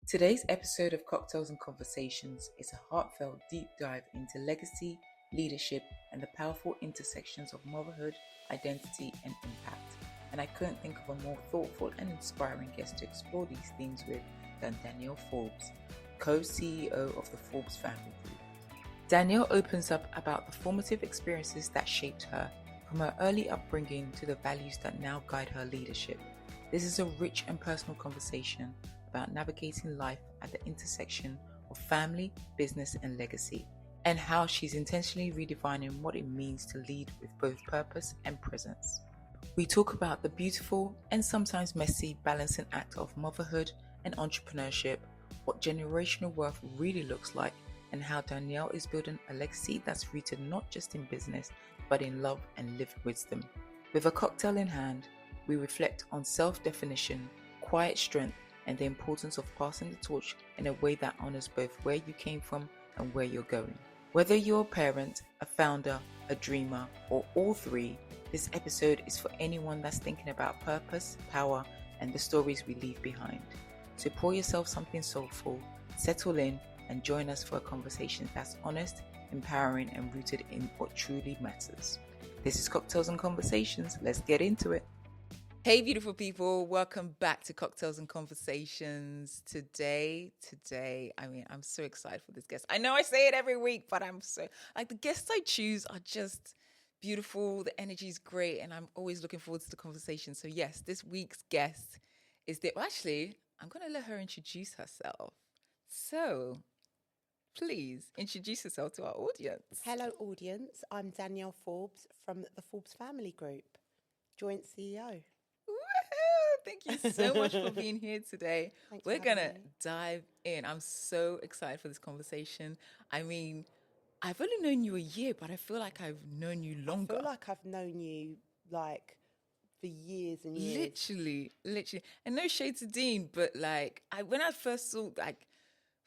Today's episode of Cocktails and Conversations is a heartfelt deep dive into legacy, leadership, and the powerful intersections of motherhood, identity, and impact. And I couldn't think of a more thoughtful and inspiring guest to explore these themes with than Danielle Forbes, co-CEO of the Forbes family group. Danielle opens up about the formative experiences that shaped her, from her early upbringing to the values that now guide her leadership. This is a rich and personal conversation about navigating life at the intersection of family, business, and legacy, and how she's intentionally redefining what it means to lead with both purpose and presence. We talk about the beautiful and sometimes messy balancing act of motherhood and entrepreneurship, what generational wealth really looks like, and how Danielle is building a legacy that's rooted not just in business, but in love and lived wisdom. With a cocktail in hand, we reflect on self-definition, quiet strength, and the importance of passing the torch in a way that honors both where you came from and where you're going. Whether you're a parent, a founder, a dreamer, or all three, this episode is for anyone that's thinking about purpose, power, and the stories we leave behind. So pour yourself something soulful, settle in, and join us for a conversation that's honest, empowering, and rooted in what truly matters. This is Cocktails and Conversations. Let's get into it. Hey, beautiful people. Welcome back to Cocktails and Conversations. Today, I'm so excited for this guest. I know I say it every week, but the guests I choose are just beautiful. The energy is great, and I'm always looking forward to the conversation. So yes, this week's guest is I'm going to let her introduce herself. So please introduce yourself to our audience. Hello, audience. I'm Danielle Forbes from the Forbes family group, joint CEO. Thank you so much for being here today. Thanks We're for going having to me. dive in. I'm so excited for this conversation. I mean, I've only known you a year, but I feel like I've known you longer. I feel like I've known you for years and years. Literally. And no shade to Dean, but when I first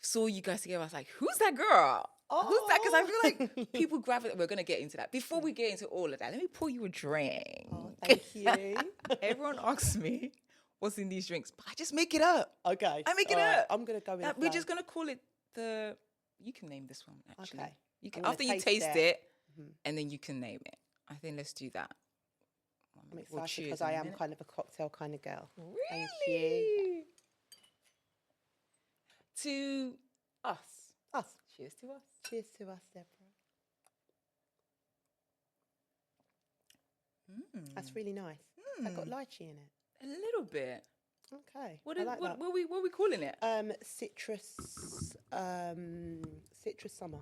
saw you guys together, I was like, who's that girl? Who's that? Because I feel like people gravitate. We're going to get into that. Before we get into all of that, let me pour you a drink. Oh, thank you. Everyone asks me what's in these drinks, but I just make it up. Okay. I make it up. I'm going to go with We're just going to call it you can name this one, actually. Okay. You can, after you taste it, and then you can name it. I think let's do that. I'm excited because I am kind of a cocktail kind of girl. Really? Thank you. To us. Us. Cheers to us. Cheers to us, Deborah. That's really nice. I got lychee in it. A little bit. Okay. What are we calling it? Citrus summer.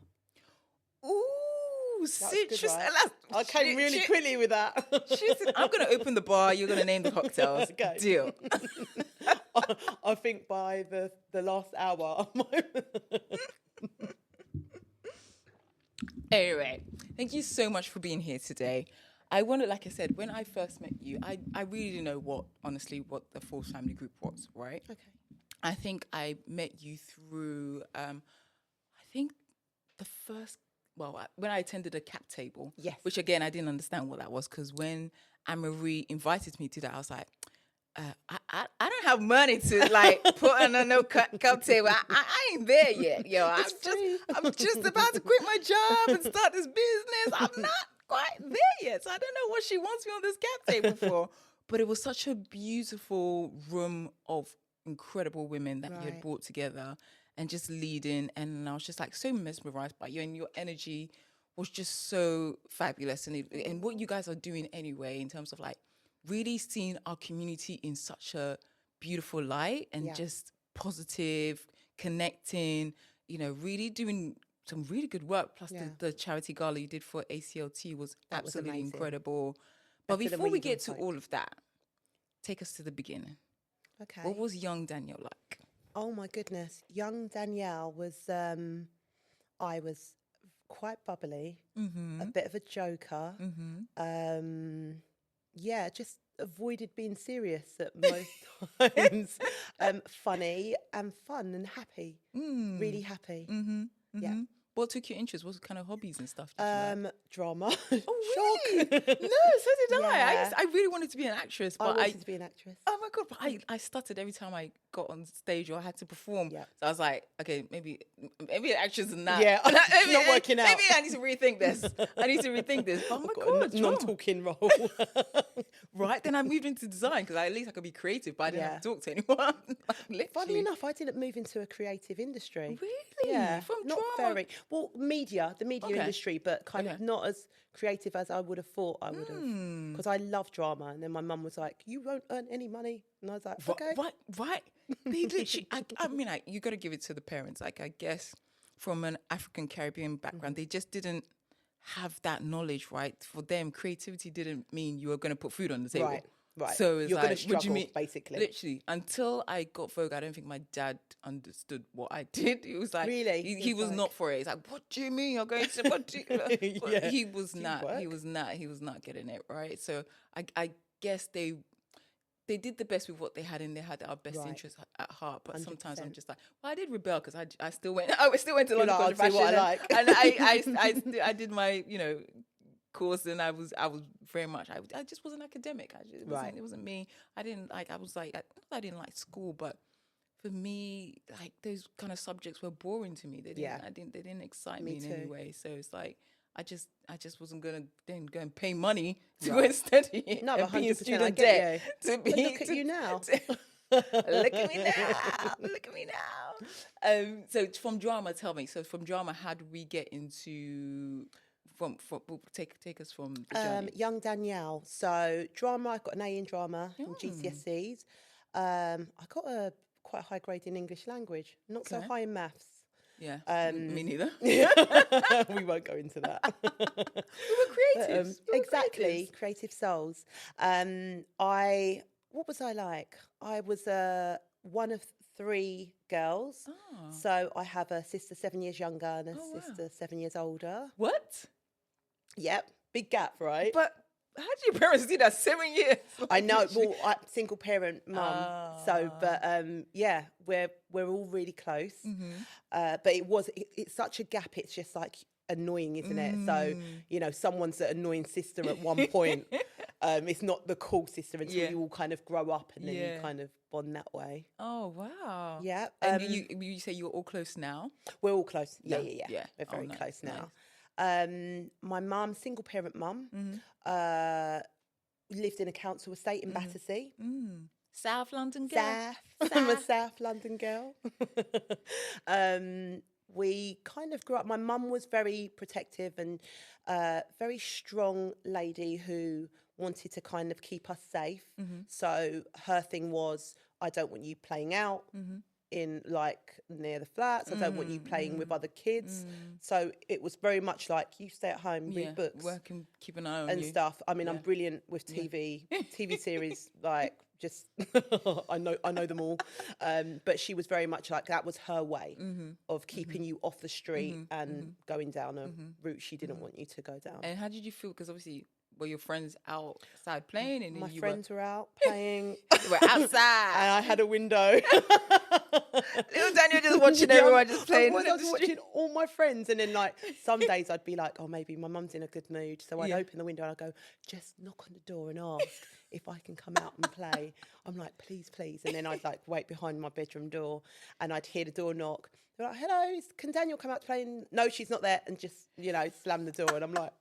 Ooh, citrus. Good, right? I came really quickly with that. I'm going to open the bar. You're going to name the cocktails. Okay. Deal. I think by the last hour. Anyway, thank you so much for being here today. Like I said, when I first met you, I really didn't know what the Forbes family group was, right? Okay. I think I met you through, when I attended a cap table. Yes. Which again, I didn't understand what that was, because when Anne-Marie invited me to that, I was like, I don't have money to put on a no cup table. I ain't there yet, yo. I'm just about to quit my job and start this business. I'm not quite there yet, so I don't know what she wants me on this cap table for. But it was such a beautiful room of incredible women that you had brought together and just leading. And I was just so mesmerized by you, and your energy was just so fabulous. And what you guys are doing anyway, in terms of really seeing our community in such a beautiful light and just positive, connecting, really doing some really good work. Plus the charity gala you did for ACLT was absolutely incredible. But before we get to all of that, take us to the beginning. Okay. What was young Danielle like? Oh my goodness. Young Danielle was, I was quite bubbly, a bit of a joker. Just avoided being serious at most times. Funny and fun and happy. Really happy. Yeah. What took your interest? What kind of hobbies and stuff did you like? Drama. Oh, really? Shock. No, so did Yeah. I really wanted to be an actress, I but wanted to be an actress. oh my God, but I stuttered every time I got on stage or I had to perform. Yeah. So I was like, okay, maybe an actress and that. Yeah, it's not working out. Maybe I need to rethink this. But oh my God, drama. Non-talking role. Right, then I moved into design because at least I could be creative, but I didn't have to talk to anyone. Literally. Funny enough, I didn't move into a creative industry. Really? Yeah, From not drama? very. Well, the media industry, but kind of not as creative as I would have thought I would have. Because I love drama. And then my mum was like, you won't earn any money. And I was like, okay. Right. They literally, I mean, you got to give it to the parents. Like, I guess from an African Caribbean background, they just didn't have that knowledge, right? For them, creativity didn't mean you were going to put food on the table. Right. So it's you're like, going to struggle, what do you mean? basically. Literally, until I got Vogue, I don't think my dad understood what I did. He was like, really, he was not for it. He's like, what do you mean you're going to? What do you? Yeah. He was not getting it, right. So I guess they did the best with what they had, and they had our best interests at heart. But 100%. Sometimes I'm just like, well, I did rebel because I still went to London College of Fashion, what I like. and I did my course, and I was very much I just wasn't academic. It wasn't me. I didn't like school, but for me, like, those kind of subjects were boring to me. They didn't excite me in any way. So it's like I just wasn't gonna then go and pay money to go and study it. No, and 100%, be in student debt to be. Look at you now. Look at me now. Look at me now. So from drama, tell me. So from drama, how did we get into? Take us from the journey. Young Danielle. So drama, I got an A in drama in GCSEs. I got a quite high grade in English language, not so high in maths. Yeah, me neither. We won't go into that. We were creatives. Exactly, creative souls. What was I like? I was one of 3 girls. Oh. So I have a sister 7 years younger and a sister 7 years older. What? Yep, big gap, right? But how do your parents do that? 7 years? I know. Well, single parent mum. So, but yeah, we're all really close. Mm-hmm. But it's such a gap. It's just like annoying, isn't it? So, someone's an annoying sister at one point. It's not the cool sister until you all kind of grow up and then you kind of bond that way. Oh, wow. Yeah. And you say you're all close now? We're all close. Yeah. We're very nice, close now. Nice. My mum, single parent mum, lived in a council estate in Battersea. South London girl? I'm a South London girl. We kind of grew up, my mum was very protective and very strong lady who wanted to kind of keep us safe. So her thing was, I don't want you playing out in like near the flats. I don't want you playing with other kids. So it was very much like, you stay at home, read books, work and keep an eye on and you. stuff. I mean, I'm brilliant with TV series, like just I know them all. But she was very much like, that was her way of keeping you off the street and going down a route she didn't want you to go down. And how did you feel? Because obviously, were your friends outside playing? And my friends were out playing. They were outside. And I had a window. Little Daniel just watching everyone just playing. I was watching all my friends. And then like some days I'd be like, oh, maybe my mum's in a good mood. So I'd open the window and I'd go, just knock on the door and ask if I can come out and play. I'm like, please. And then I'd like wait behind my bedroom door and I'd hear the door knock. They're like, hello, can Daniel come out to play? And, no, she's not there. And just, slam the door. And I'm like,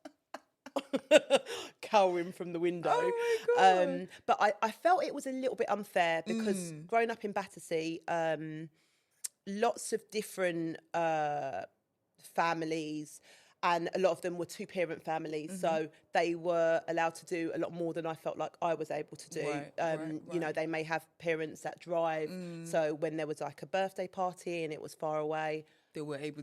cowering from the window. Oh my God. But I felt it was a little bit unfair because growing up in Battersea, lots of different families, and a lot of them were 2-parent families, so they were allowed to do a lot more than I felt like I was able to do. Right. They may have parents that drive, so when there was like a birthday party and it was far away, they were able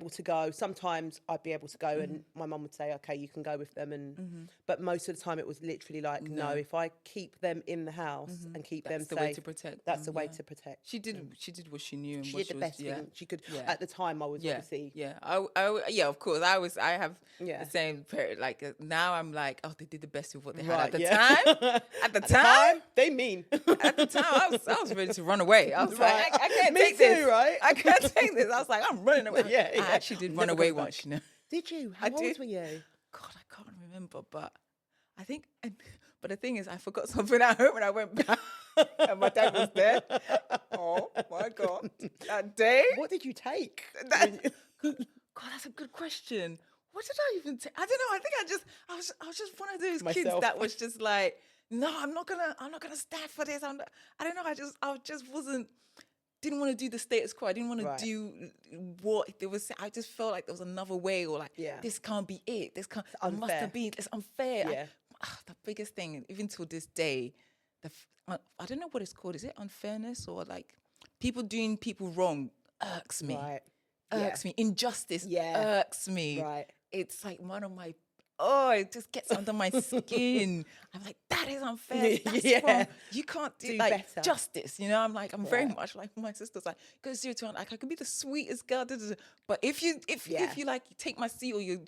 to go. Sometimes I'd be able to go and my mum would say, okay, you can go with them. But most of the time it was literally like, no, if I keep them in the house and keep them safe. That's the way to protect. That's the way to protect. She did what she knew. And she did the best thing she could. At the time I was obviously. Yeah. Of course. I have the same, like now now I'm like, oh, they did the best with what they had Right, at the yeah. time. At the time, they mean. at the time, I was ready to run away. I was Right. like, I can't Me take too, this. right? I can't take this. I was like, I'm running away. Yeah, I actually did run Never away going back. once, you know. Did you? How old were you? God, I can't remember, but I think. But the thing is, I forgot something at home when I went back, and my dad was there. Oh my God, that day. What did you take? God, that's a good question. What did I even take? I don't know. I think I was just one of those kids that was just like, no, I'm not gonna stand for this. I don't know. I just didn't want to do the status quo. I didn't want to do what there was. I just felt like there was another way, or like, this can't be it. This can't. It must have been. It's unfair. Yeah. The biggest thing, even till this day, I don't know what it's called. Is it unfairness or like people doing people wrong irks me. Right. Irks me. Injustice irks me. Right. It's like one of my, it just gets under my skin. I'm like, that is unfair. That's wrong. You can't do like better. Justice. You know, I'm very much like my sister's like, go 0 to 1. Like I could be the sweetest girl, but if you like, you take my seat or you.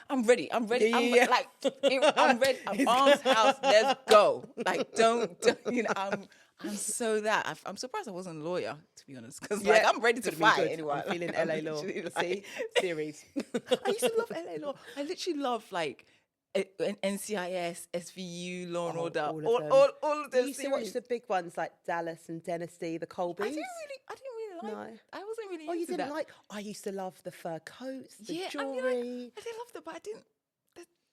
I'm ready. I'm ready. I'm ready. I'm arms house. Let's go. Like, don't you know? I'm so that. I'm surprised I wasn't a lawyer, to be honest, because like I'm ready to fight anyway. I'm feeling LA law. See, series. I used to love LA law. I literally love like NCIS, SVU, Law and Order, all of those. You used to watch the big ones like Dallas and Dynasty, the Colbys. I didn't really like. I wasn't really. You didn't that. like. I used to love the fur coats, the jewelry. I did love them, but I didn't.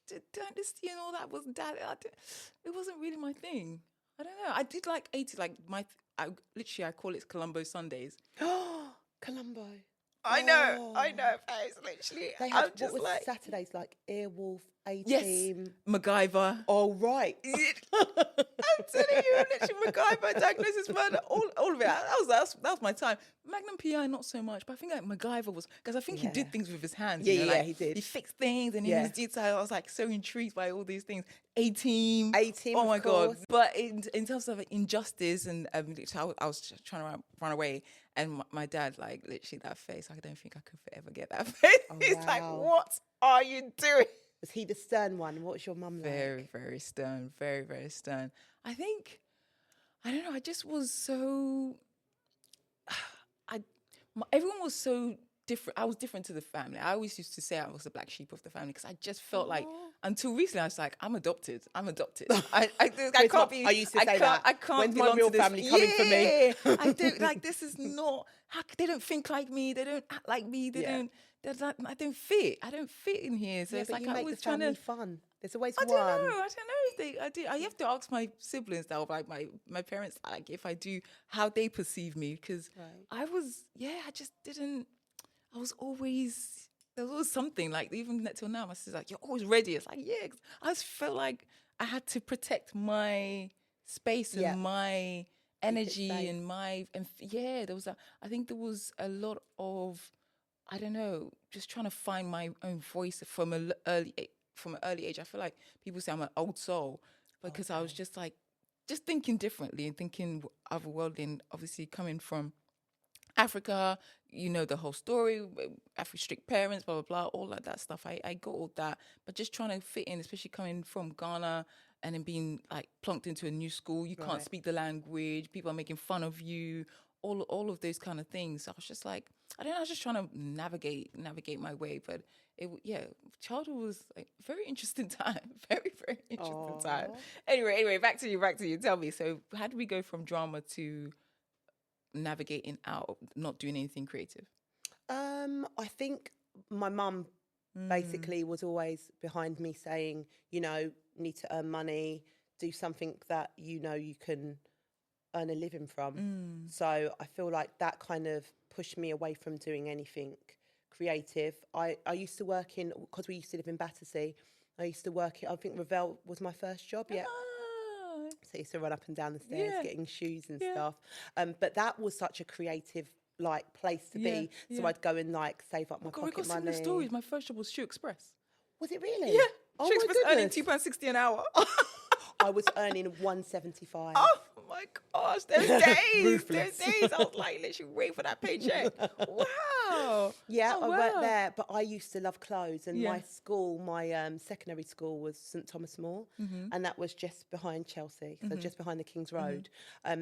The Dynasty and all that wasn't that. It wasn't really my thing. I don't know. I did like 80s, like I call it Colombo Sundays. Colombo. I know. It's literally. They had what was like Saturdays like Airwolf, A-Team, yes, MacGyver. Oh right. I'm telling you, literally MacGyver, Diagnosis Murder, all of it. That was my time. Magnum PI, not so much, but I think like MacGyver was because I think he did things with his hands. Yeah, like, he did. He fixed things and he was detailed. I was like so intrigued by all these things. A-Team. Oh my God. But in terms of injustice and I was just trying to run away. And my dad, like, literally that face, I don't think I could ever get that face. He's like, what are you doing? Was he the stern one? What was your mum like? Very, very stern. Very, very stern. I don't know, I just was so... everyone was so different. I was different to the family. I always used to say I was the black sheep of the family because I just felt like, until recently, I was like, I'm adopted. I can't be. I used to say that. I can't When's belong my real to this family coming for me? I do. Like, this is not, they don't think like me. They don't act like me. I don't fit. I don't fit in here. So it's but like, you I make was the trying family to. fun. There's always I one. don't know if I do. I have to ask my siblings now, like my parents, like if I do, how they perceive me, because I just didn't. I was always, there was always something, like even till now, my sister's like, you're always ready. It's like, yeah, I just felt like I had to protect my space and my energy and there was I think there was a lot of, I don't know, just trying to find my own voice from an early age. I feel like people say I'm an old soul because I was just like, just thinking differently and thinking otherworldly, and obviously coming from Africa, you know, the whole story, strict parents, blah, blah, blah, all of that stuff. I got all that, but just trying to fit in, especially coming from Ghana and then being like plunked into a new school. You can't speak the language. People are making fun of you, all of those kind of things. So I was just like, I don't know, I was just trying to navigate my way. But childhood was like a very interesting time. Very, very interesting time. Anyway, back to you. Tell me, so how did we go from drama to navigating out, not doing anything creative? I think my mum basically was always behind me saying, you know, need to earn money, do something that you know you can earn a living from. So I feel like that kind of pushed me away from doing anything creative. I used to work in, because we used to live in Battersea, I used to work in, I think Ravel was my first job, So I used to run up and down the stairs getting shoes and stuff. But that was such a creative like place to be. So I'd go and like save up my pocket we got money. similar stories. My first job was Shoe Express. Was it really? Yeah. Oh Shoe my Express goodness. earning £2.60 an hour. I was earning $1.75. Oh my gosh, those days. I was like literally waiting for that paycheck. Wow. wow. Yeah, Oh, I worked wow. there, but I used to love clothes. And Yeah. my school, my secondary school was St Thomas More, and that was just behind Chelsea, so just behind the King's Road.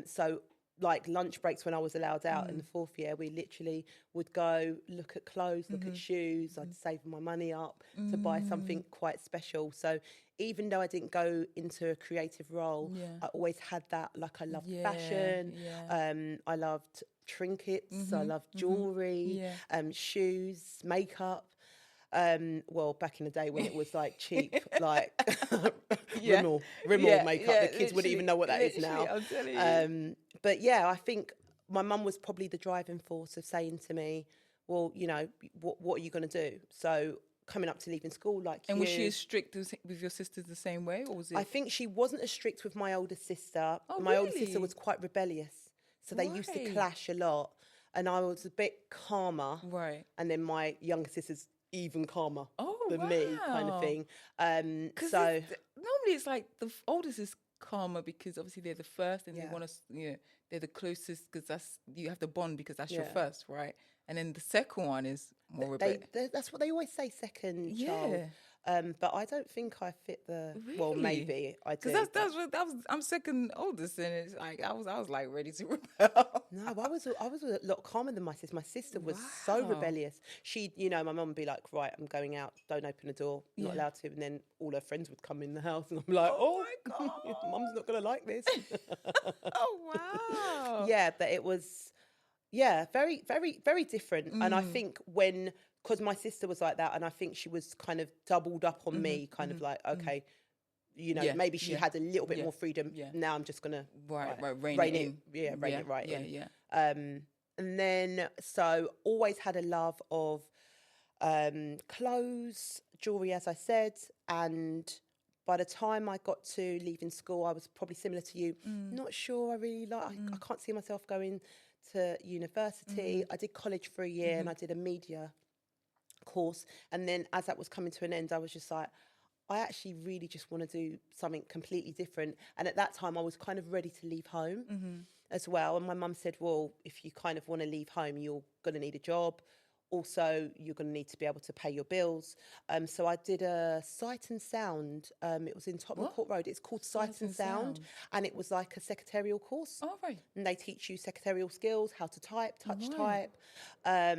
So like lunch breaks when I was allowed out in the fourth year, we literally would go look at clothes, look at shoes. I'd save my money up to buy something quite special. So even though I didn't go into a creative role, I always had that, like I loved fashion, I loved trinkets, I loved jewellery, shoes, makeup. Well, back in the day when it was like cheap, like Rimmel makeup, the kids wouldn't even know what that is now. I'm telling you. But yeah, I think my mum was probably the driving force of saying to me, well, you know, what are you going to do? So coming up to leaving school, like And was she as strict with your sisters the same way, or was it? I think she wasn't as strict with my older sister. Oh, My older sister really? was quite rebellious, so they used to Right. clash a lot, and I was a bit calmer. Right. And then my younger sister's even calmer than Oh, me, kind of wow. thing. 'Cause So normally it's like the oldest is calmer because obviously they're the first and they Yeah. want to, they're the closest because you have the bond because that's your Yeah. first, right? And then the second one is more that's what they always say, second child. But I don't think I fit the. Well, Really? maybe I do. Because I'm second oldest, and it's like I was like ready to rebel. No, I was a lot calmer than my sister. My sister was so Wow. rebellious. She, my mum would be like, right, I'm going out, don't open the door, not allowed to. And then all her friends would come in the house, and I'm like, Oh my God. mum's not gonna like this. Oh wow. Yeah, but it was, very, very, very different. And I think because my sister was like that, and I think she was kind of doubled up on me, kind of like, okay, maybe she had a little bit more freedom. Yeah. Now I'm just gonna rein it in. rein it right in. Yeah. And then so always had a love of clothes, jewelry, as I said, and by the time I got to leaving school, I was probably similar to you. Not sure I really like. I can't see myself going to university. I did college for a year, and I did a media course. And then as that was coming to an end, I was just like, I actually really just want to do something completely different. And at that time, I was kind of ready to leave home as well. And my mum said, well, if you kind of want to leave home, you're going to need a job. Also, you're going to need to be able to pay your bills. So I did a Sight and Sound. It was in Tottenham Court Road. It's called Sight and Sound. And it was like a secretarial course. Oh, right. And they teach you secretarial skills, how to type, touch type. Wow,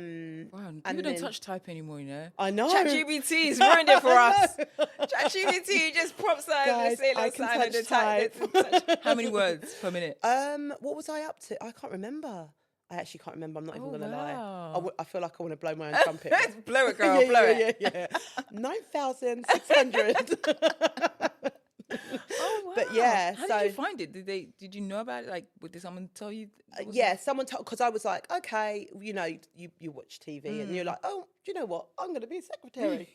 people don't touch type anymore, I know. ChatGPT has ruined it for us. ChatGPT just prompts out Guys, the I can touch type. How many words per minute? What was I up to? I can't remember. I actually can't remember. I'm not even going to lie. Wow. I feel like I want to blow my own trumpet. Blow it, girl, blow it. Yeah. 9,600. Oh, wow. But yeah, How did you find it? Did you know about it? Like, did someone tell you? Someone told, because I was like, okay, you watch TV and you're like, oh, do you know what? I'm going to be a secretary.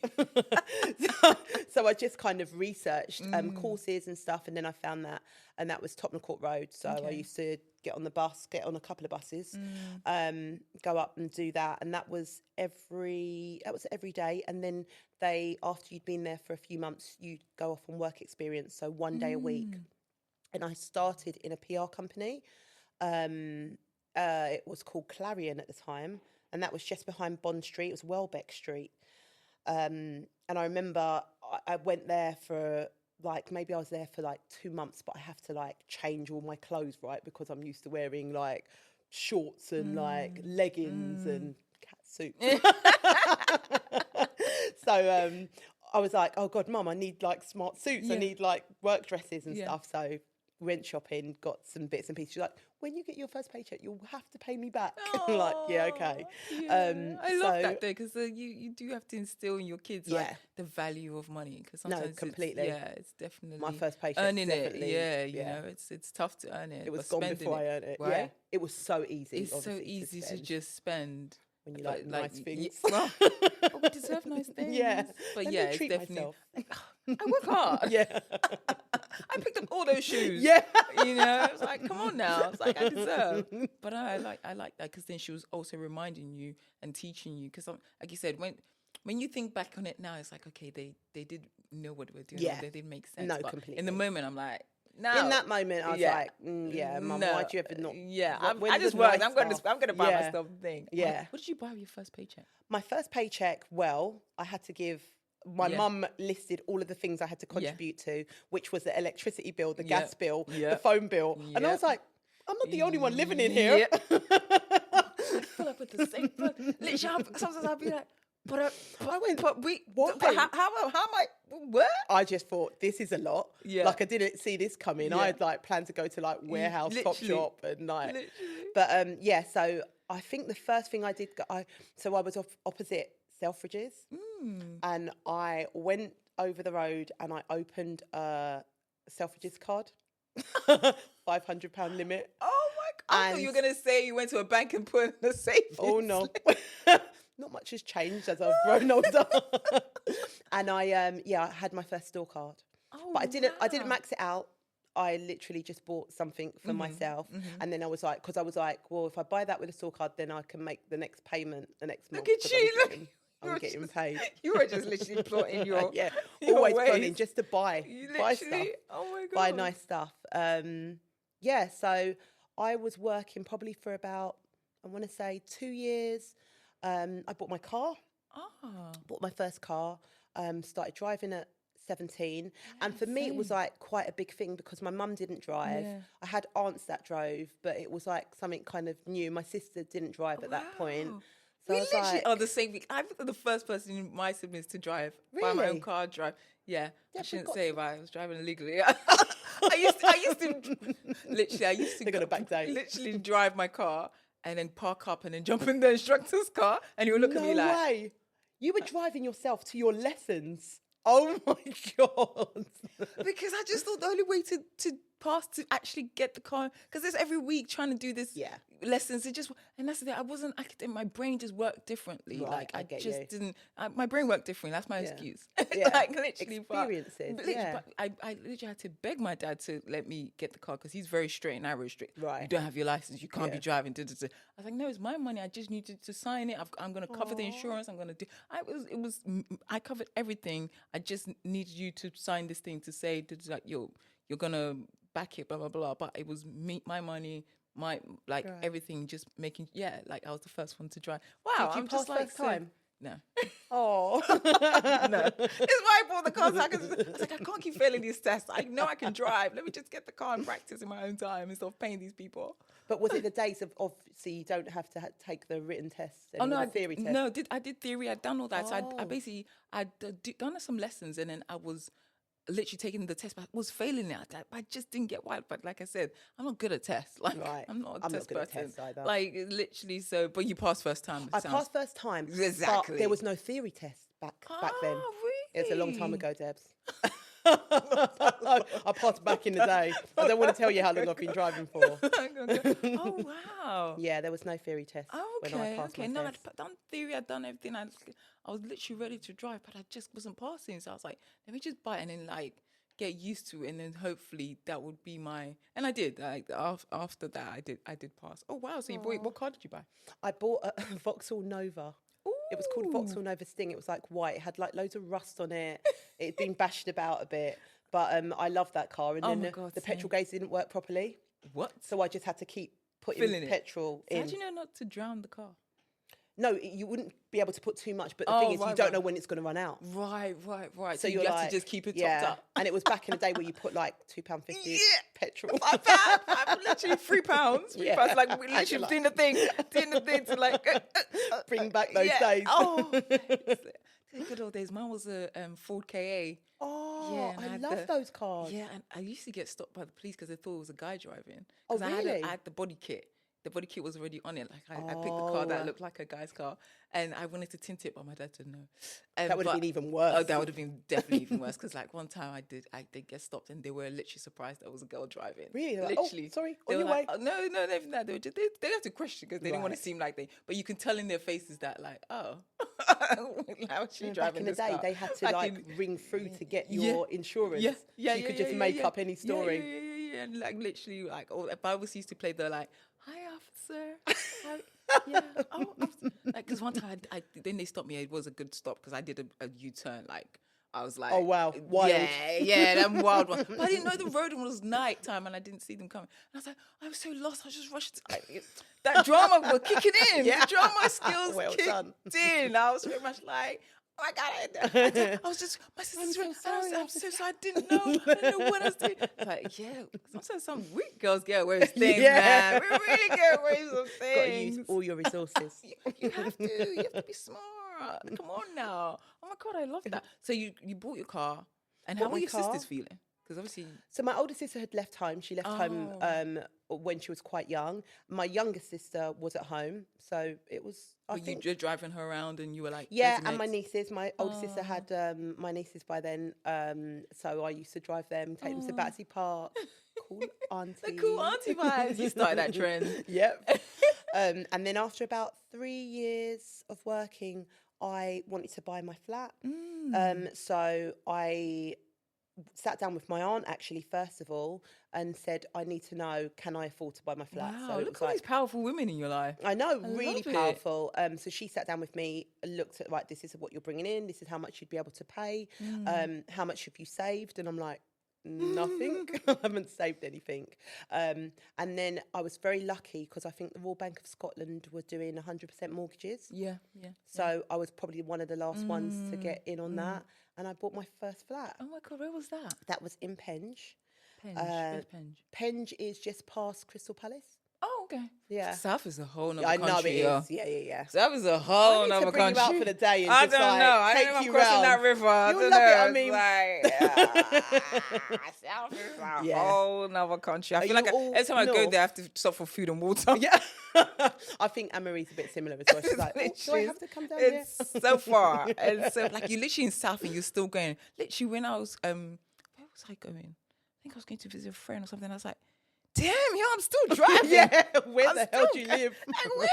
so I just kind of researched courses and stuff, and then I found that, and that was Tottenham Court Road. So I used to get on a couple of buses, go up and do that, and that was every day. And then after you'd been there for a few months, you'd go off on work experience, so one day a week. And I started in a PR company. It was called Clarion at the time, and that was just behind Bond Street. It was Welbeck Street. And I remember I went there for maybe I was there for 2 months, but I have to change all my clothes, right? Because I'm used to wearing shorts and leggings and cat suits. So I was like, oh God, Mum, I need smart suits. I need work dresses and stuff. So went shopping, got some bits and pieces. She's like, when you get your first paycheck, you'll have to pay me back. I'm like, yeah, okay. I love that though, because you do have to instill in your kids the value of money. Because sometimes completely. It's definitely my first paycheck. Earning it, you know, it's tough to earn it. It was gone before I earned it. Right? Yeah, it was so easy. It's so easy to just spend. When you like nice things. Well, we deserve nice things. Yeah. But Let me it's treat definitely. myself. I work hard. Yeah. I picked up all those shoes. Yeah. I was like, come on now. I was like, I deserve. But I like that because then she was also reminding you and teaching you. Because like you said, when you think back on it now, it's like, okay, they did know what they were doing. Yeah. They did make sense. No, but completely. in the moment, I'm like, Now, in that moment, I was like, Mum, why'd you ever not? I just worked. I'm going to buy myself a thing. Yeah. What did you buy with your first paycheck? My first paycheck, well, I had to give. My mum listed all of the things I had to contribute to, which was the electricity bill, the gas bill, the phone bill, and I was like, I'm not the only one living in here. I feel like with the same. Literally, sometimes I'll be like, but how am I? What? I just thought this is a lot. Yeah. Like I didn't see this coming. I had like planned to go to like warehouse, Topshop, and like. But so I think the first thing I did, I was opposite Selfridges, and I went over the road and I opened a Selfridges card, £500 limit. Oh my God! I thought you were gonna say you went to a bank and put in a savings. Oh no. Not much has changed as I've grown older. And I had my first store card. Oh, but I didn't max it out. I literally just bought something for myself. And then I was like, well, if I buy that with a store card, then I can make the next payment the next month. Look at you. I'm getting paid. You were just literally plotting your always ways. planning just to buy stuff. Oh my God. Buy nice stuff. So I was working probably for about, I want to say 2 years. I bought my car. Bought my first car. Started driving at 17. And for me, it was like quite a big thing because my mum didn't drive. Yeah. I had aunts that drove, but it was like something kind of new. My sister didn't drive at that point. So we literally are the same. I'm the first person in my siblings to drive. Really? Buy my own car, drive. Yeah, I shouldn't say, but I was driving illegally. I used to They're gonna backdate. Literally drive my car and then park up and then jump in the instructor's car, and he would look at me like, "No way! You were driving yourself to your lessons." Oh my God. Because I just thought the only way to pass to actually get the car, because there's every week trying to do this lessons. And that's the thing, my brain just worked differently. Right, like I just you. didn't, my brain worked differently. That's my excuse. Yeah. Like literally. Experiences. But I literally had to beg my dad to let me get the car because he's very straight and I very strict. Right. You don't have your license. You can't be driving. I was like, no, it's my money. I just need to sign it. I'm going to cover the insurance. I'm going to do, I covered everything. I just needed you to sign this thing to say, like, you're going to back it, blah, blah, blah. But it was my money, everything, just making, like I was the first one to drive. Wow. Did you pass first time? No. Oh. No. It's why I bought the car. I was like, I can't keep failing these tests. I know I can drive. Let me just get the car and practice in my own time instead of paying these people. But was it the days of so you don't have to take the written tests and the theory test? No, I did theory. I'd done all that. So I'd done some lessons and then I was literally taking the test, but I was failing it. I just didn't get why. But like I said, I'm not good at tests. Like I'm not a test person. At tests either. Like literally. So, but you passed first time. I passed first time. Exactly. But there was no theory test back then. Really? It's a long time ago, Debs. I passed back in the day. I don't want to tell you how long I've been driving for. Oh wow! Yeah, there was no theory test when I passed my no, test. I'd done theory. I'd done everything. I was literally ready to drive, but I just wasn't passing. So I was like, let me just buy it and then like get used to it, and then hopefully that would be my. And I did. Like after that, I did pass. Oh wow! So you bought, what car did you buy? I bought a Vauxhall Nova. It was called Vauxhall Nova Sting. It was like white. It had like loads of rust on it. It'd been bashed about a bit. But I loved that car. And then the petrol gauge didn't work properly. What? So I just had to keep putting petrol in. How do you know not to drown the car? No, you wouldn't be able to put too much. But the thing is, you don't know when it's going to run out. Right. So you have to just keep it topped up. And it was back in the day where you put like £2.50 petrol. I'm literally £3. Like we literally doing the thing to like bring back those days. Oh, good old days. Mine was a Ford KA. Oh, yeah, I love those cars. Yeah, and I used to get stopped by the police because they thought it was a guy driving. Oh, really? I had the body kit. The body kit was already on it. Like I picked the car that looked like a guy's car, and I wanted to tint it, but my dad said no. That would have been even worse. Oh, that would have been definitely even worse. Because like one time I did get stopped, and they were literally surprised that was a girl driving. Really? Like, literally. Oh, sorry. They on your like, way? Oh, no, even that. They were just they have to question because they didn't want to seem like they. But you can tell in their faces that like, oh, how is she driving this car? Back in the day, they had to ring through to get your insurance. Yeah, so you could just make up any story. Yeah, and like literally like, if I always used to play the like, hi officer. Because one time then they stopped me. It was a good stop because I did a U-turn. Like I was like, oh wow, wild. Yeah, them wild ones. But I didn't know the road was nighttime and I didn't see them coming. And I was like, I was so lost. I just rushed. That drama was kicking in. Yeah. The drama skills Well kicked done. in. I was very much like, oh my God. I was just, my sister's I'm so sorry, I'm so sorry. I didn't know. I didn't know what I was doing. Like, yeah, sometimes some weak girls get away with things, man. We really get away with some things. Got to use all your resources. You have to be smart. Come on now. Oh my God, I love that. So you bought your car, and how were your sisters feeling? Because obviously, so my older sister had left home. She left home when she was quite young. My younger sister was at home, so it was. I think you were driving her around, and you were like, yeah, and my nieces. My older sister had my nieces by then, so I used to drive them, take them to Battersea Park. Cool auntie. The cool auntie vibes. You started that trend. Yep. And then after about 3 years of working, I wanted to buy my flat. So I sat down with my aunt actually first of all and said, I need to know, can I afford to buy my flat? Wow, so look at all these powerful women in your life. I know, I really love powerful. So she sat down with me, looked at, right, this is what you're bringing in, this is how much you'd be able to pay, how much have you saved? And I'm like, nothing. I haven't saved anything. And then I was very lucky because I think the Royal Bank of Scotland were doing 100% mortgages. Yeah. So I was probably one of the last ones to get in on that. And I bought my first flat. Oh my God, where was that? That was in Penge. Where's Penge? Penge is just past Crystal Palace. Oh, okay. Yeah. South is a whole nother I country. know it is. Yeah. South is a whole I need nother to bring country. you out for the day and I just don't like, know. I take don't know. I'm you crossing round. that river. I You'll don't love know. it. I mean, South is a Yeah. whole nother country. I Are feel like you all every time I go north? there, I have to stop for food and water. Yeah. I think Anne-Marie's a bit similar as well. She's like, oh, do I have to come down here? It's so far. And so, like, you're literally in South and you're still going. Literally, when I was, where was I going? I think I was going to visit a friend or something. I was like, damn, yo, I'm still driving. Yeah, where the hell do you live? Like, where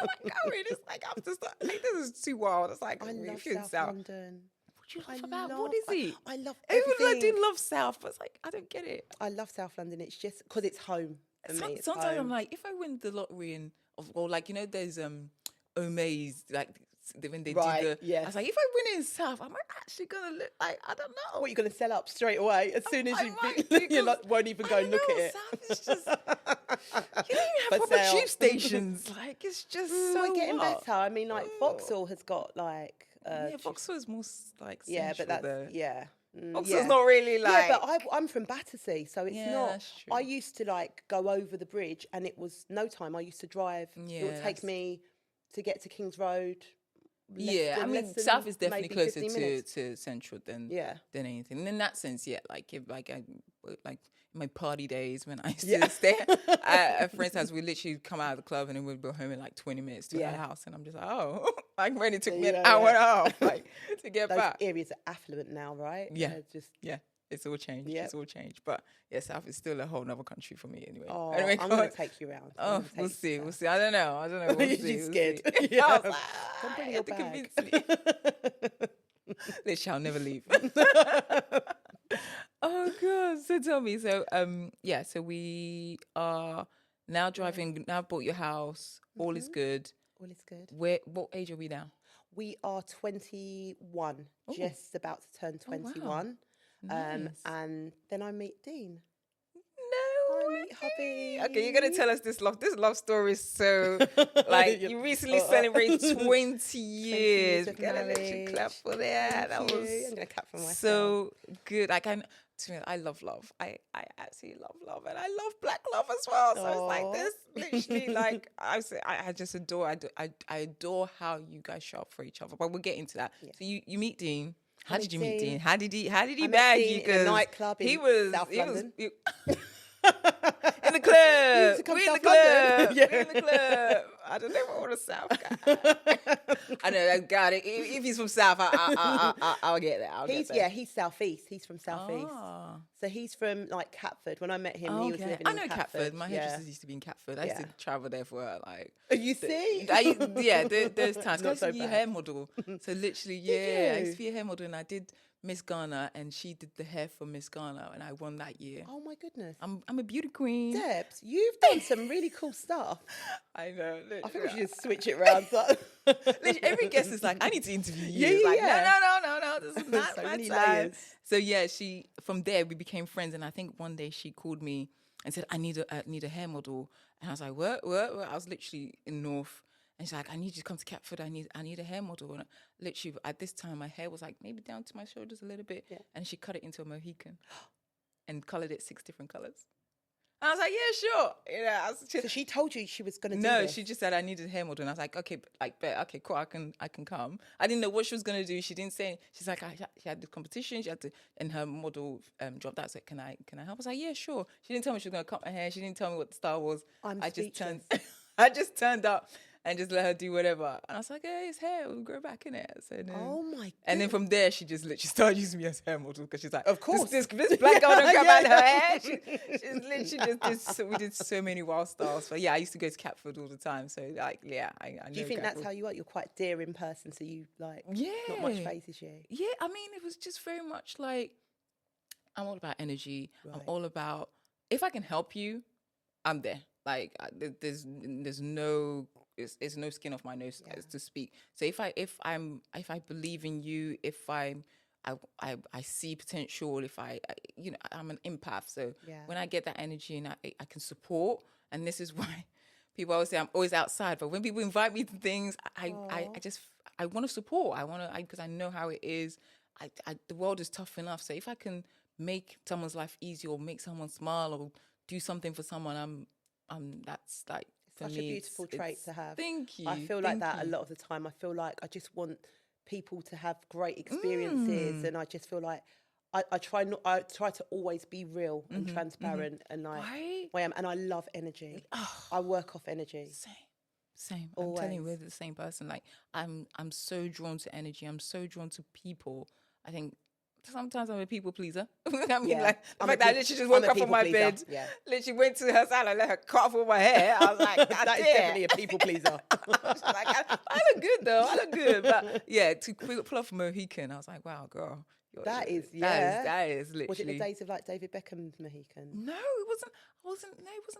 am I going? It's like, I'm just like, this is too wild. It's like, I love if you're in South London. What do you love about what is it? I love Everyone everything. I do love South, but it's like, I don't get it. I love South London. It's just because it's home for me. It's Sometimes home. I'm like, if I win the lottery and, or like, you know, there's Omaze, like, when they Right, do the, yes. I was like, if I win in South, am I actually gonna look like, I don't know. What, you're going to sell up straight away as soon as I you might, you like, won't even go and look at it. South is just, you don't even have For proper sale. tube stations. Like, it's just so We're getting what? better. I mean, like Vauxhall has got like Yeah, Vauxhall is more like yeah, but central that's there. yeah. Vauxhall's not really like. Yeah, but I'm from Battersea, so it's Yeah, not. that's true. I used to like go over the bridge, and it was no time. I used to drive. It Yeah, would take that's- me to get to King's Road. I mean, less than South is definitely maybe closer 15 minutes. to central than Yeah. than anything. And in that sense, yeah, like if like I like my party days when I used Yeah. to stay at friends' house, we literally come out of the club and then we'd go home in like 20 minutes to Yeah. our house, and I'm just like, oh, like when it took me an Yeah, hour yeah. and a half like to get Those back. areas are affluent now, right? Yeah. They're just Yeah, it's all changed. Yep. It's all changed. But yeah, South is still a whole nother country for me anyway. oh, Anyway, I'm go gonna on. take you around. Oh, we'll see. We'll see. I don't know. We'll You're see. We'll scared. see. Yeah. I was like, Don't bring you your have to bag. convince me. They shall never leave. Oh god. So tell me. So so we are now driving. Now bought your house. All is good. All is good. What age are we now? We are 21, Ooh. just about to turn 21. Nice. And then I meet Dean. No. I meet hubby. Okay, you're gonna tell us this love. This love story is so like you recently celebrated 20 years. of We're gonna let you marriage. clap for that. Thank That you. was I'm gonna clap for myself. so good. Like I love love. I absolutely love love, and I love black love as well. So it's like Aw. this, literally. Like I just adore. I adore how you guys show up for each other. But we'll get into that. Yeah. So you meet Dean. How met did you meet Dean. Dean? How did he I met bag Dean you? in a 'Cause nightclub he in was South London. In the club. to come We in the South club. London. Yeah. We in the club. I don't know what a South guy. I know that guy. If he's from South, I'll get that. He's southeast. He's from southeast. Ah. So he's from like Catford. When I met him, he was living I in know Catford. My Yeah. hairdressers used to be in Catford. I used to Yeah. travel there for like. You see? There's times. I Not used to so be a bad. hair model. So literally, you? I used to be a hair model, and I did Miss Ghana, and she did the hair for Miss Ghana, and I won that year. Oh my goodness. I'm a beauty queen. Debs, you've done some really cool stuff. I know. I think we should just switch it around. Every guest is like, I need to interview you. Yeah, Like, yeah. no. This is not So my many time. layers. So yeah, from there we became friends, and I think one day she called me and said, I need a hair model, and I was like, what? I was literally in North. And she's like, I need you to come to Catford. I need a hair model. And literally, at this time, my hair was like maybe down to my shoulders a little bit. Yeah. And she cut it into a Mohican and colored it 6 different colors. And I was like, yeah, sure. You know, So she told you she was going to do no, this? she just said I needed a hair model. And I was like, okay, okay, cool. I can come. I didn't know what she was going to do. She didn't say. She's like, she had the competition. She had to, and her model dropped out. So can I help? I was like, yeah, sure. She didn't tell me she was going to cut my hair. She didn't tell me what the style was. I just turned up and just let her do whatever. And I was like, hey, it's hair. We'll grow back in it. So then, oh my God. And then from there, she just literally started using me as hair model because she's like, of course, this black girl don't come out her hair. She's literally we did so many wild styles. But yeah, I used to go to Catford all the time. So like, yeah, I know. Do you think that's how you are? You're quite dear in person, so you like, not much phases you. Yeah, I mean, it was just very much like, I'm all about energy. Right. I'm all about, if I can help you, I'm there. Like there's no no skin off my nose to speak. So if I believe in you, if I see potential, if I'm an empath. So when I get that energy and I can support, and this is why people always say I'm always outside. But when people invite me to things, I want to support. Because I know how it is. The world is tough enough. So if I can make someone's life easier or make someone smile or do something for someone, that's like, for such me, a beautiful trait to have. Thank you. I feel like that a lot of the time. I feel like I just want people to have great experiences, and I just feel like I try to always be real and transparent, and like I am, and I love energy. I work off energy. Same. Always. I'm telling you, we're the same person. Like I'm so drawn to energy. I'm so drawn to people. I think sometimes I'm a people pleaser. I mean, like the fact that I literally just woke up on my bed, literally went to her salon, let her cut off all my hair. I was like, that is definitely a people pleaser. Like, I look good though. I look good, but yeah, to pull off a Mohican, I was like, wow, girl. That is literally. Was it the days of like David Beckham's Mohican? No, it wasn't.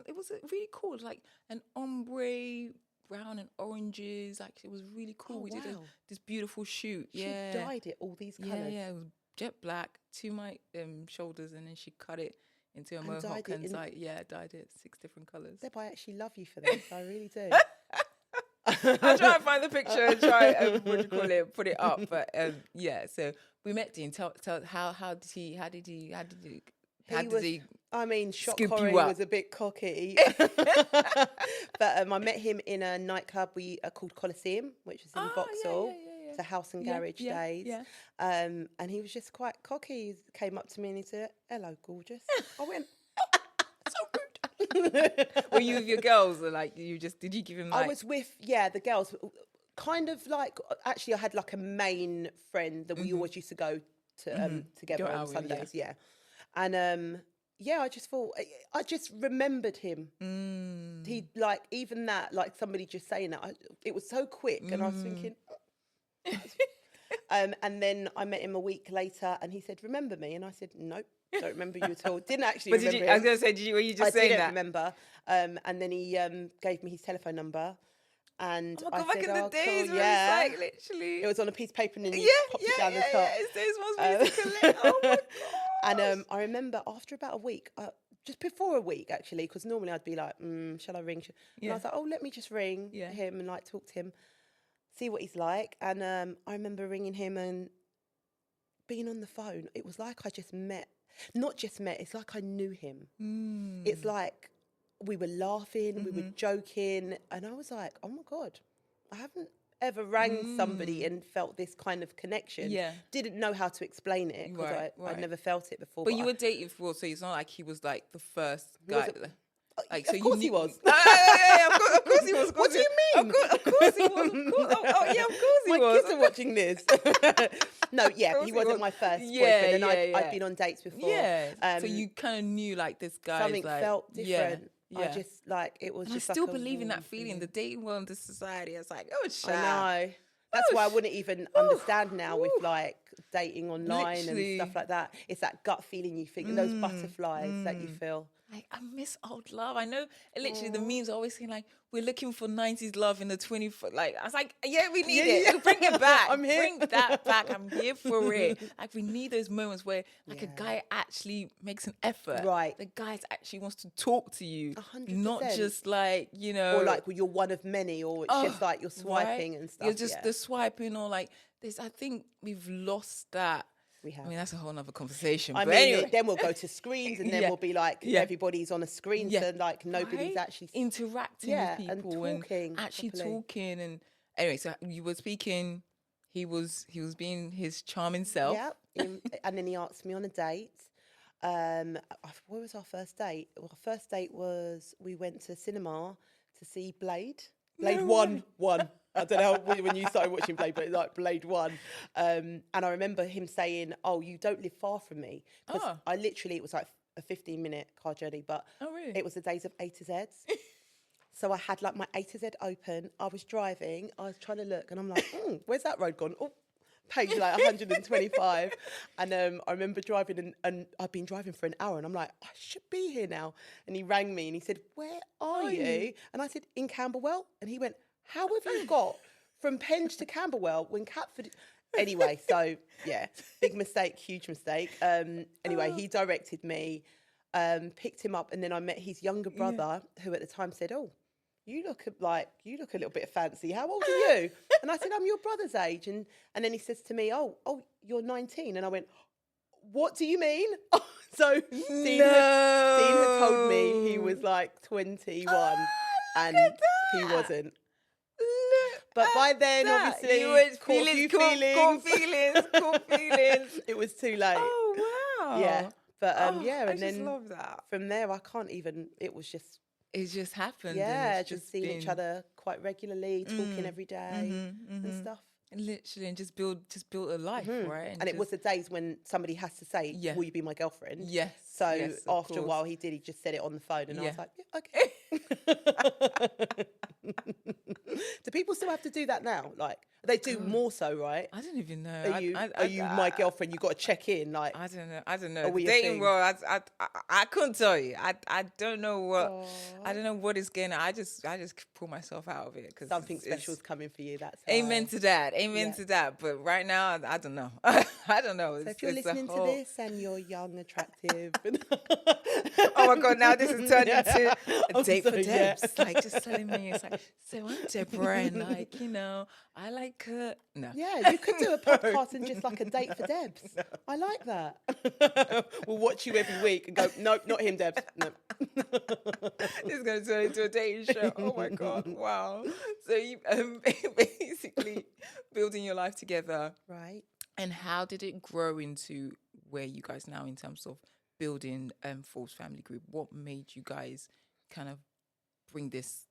It was really cool, like an ombre, brown and oranges. Like it was really cool. We did this beautiful shoot. She dyed it all these colours. Yeah. It was jet black to my shoulders, and then she cut it into a mohawk and dyed it 6 different colours. Deb, I actually love you for this. I really do. I'll try and find the picture and try put it up. But so we met Dean. Tell how did he I mean, Shock Corey was a bit cocky. But I met him in a nightclub called Coliseum, which is in Vauxhall. It's a house and garage days. Yeah. And he was just quite cocky. He came up to me and he said, "Hello, gorgeous." I went, so rude. Were you with your girls, or like did you give him like... I was with, the girls. Kind of like, actually I had like a main friend that we always used to go to together on Sundays. Yeah. And I just thought, I just remembered him. He like, even that, like somebody just saying that, it was so quick, and I was thinking. And then I met him a week later, and he said, "Remember me?" And I said, "Nope, don't remember you at all." Didn't actually remember him. I was going to say, were you just saying that? I didn't remember. And then he gave me his telephone number. And I back said, in the days cool, where it's like literally... It was on a piece of paper, and then you popped it down the top. It's days was musical. Oh my God. And I remember after about a week, just before a week actually, because normally I'd be like, shall I ring? And I was like, let me just ring him and like talk to him, see what he's like. And I remember ringing him and being on the phone. It was like I just not just met, it's like I knew him. It's like we were laughing, we were joking, and I was like, oh my God, I haven't ever rang somebody and felt this kind of connection. Yeah. Didn't know how to explain it because I'd never felt it before. But you were dating for, so it's not like he was like the first guy. Of course he was. Of course he was. What do you mean? Of course he was. Of course he was. My kids are watching this. No, he wasn't my first boyfriend, and I'd been on dates before. Yeah. So you kind of knew like this guy. Something felt different. I just like it was. And just I still like believe in that feeling. The dating world, the society. It's like, oh, child. I know. That's why I wouldn't even understand now with like dating online Literally. and stuff like that. It's that gut feeling you think, and those butterflies that you feel. Like, I miss old love. I know, literally, the memes are always saying, like, we're looking for 90s love in the 20th. Like, I was like, yeah, we need it. Bring it back. I'm here. Bring that back. I'm here for it. Like, we need those moments where, like, a Yeah. guy actually makes an effort. Right. The guy actually wants to talk to you. 100%. Not just, like, you know. Or like, well, you're one of many, or it's just like you're swiping right? and stuff. You're just the swiping, or like, this. I think we've lost that. We have. I mean, that's a whole nother conversation. I but mean, anyway. then we'll go to screens, and then we'll be like, everybody's on a screen, so like nobody's Right? actually interacting with people and talking, actually properly. talking. And anyway, so you were speaking. He was being his charming self. Yeah, and then he asked me on a date. Where was our first date? Well, our first date was we went to cinema to see Blade. Blade One. I don't know when you started watching Blade, but like Blade 1. And I remember him saying, "Oh, you don't live far from me." Because I literally, it was like a 15-minute car journey, but really? it was the days of A to Zs. So I had like my A to Z open. I was driving. I was trying to look, and I'm like, "Where's that road gone?" Oh, page like 125. And I remember driving, and I've been driving for an hour, and I'm like, I should be here now. And he rang me, and he said, "Where are you?" And I said, "In Camberwell." And he went, "How have you got from Penge to Camberwell when Catford..." Anyway, so yeah, big mistake, huge mistake. Anyway, he directed me, picked him up, and then I met his younger brother, who at the time said, "Oh, you look a little bit fancy. How old are you?" And I said, "I'm your brother's age." And then he says to me, "Oh, you're 19." And I went, "What do you mean?" So Dean had told me he was like 21, and he wasn't. But by then, obviously, cool feelings. It was too late. Oh wow! Yeah, but I and then love that. from there, I can't even. It was just happened. yeah, and just seeing each other quite regularly, talking every day and stuff. Literally, and just build a life, right? And it was the days when somebody has to say, "Will you be my girlfriend?" Yes. So yes, after a while, he did. He just said it on the phone, and I was like, "Yeah, okay." Do people still have to do that now? Like they do more so, right? I don't even know. Are you my girlfriend? You got to check in. Like I don't know. Are we a Dating thing? world, I couldn't tell you. I don't know what. I don't know what is going on. I just pull myself out of it because something special is coming for you. That's why. Amen to that. Amen to that. But right now, I don't know. I don't know. So if you're listening to this and you're young, attractive, oh my God! Now this has turned into a date for sorry, Debs. Like just telling me, it's like, so I'm Deborah, and like I like her. No. Yeah, you could do a podcast and just like a date for Debs. No. I like that. We'll watch you every week and go, nope, not him, Debs. No. This is going to turn into a dating show. Oh my God! Wow. So you basically building your life together, right? And how did it grow into where you guys now in terms of building Forbes Family Group? What made you guys kind of bring this,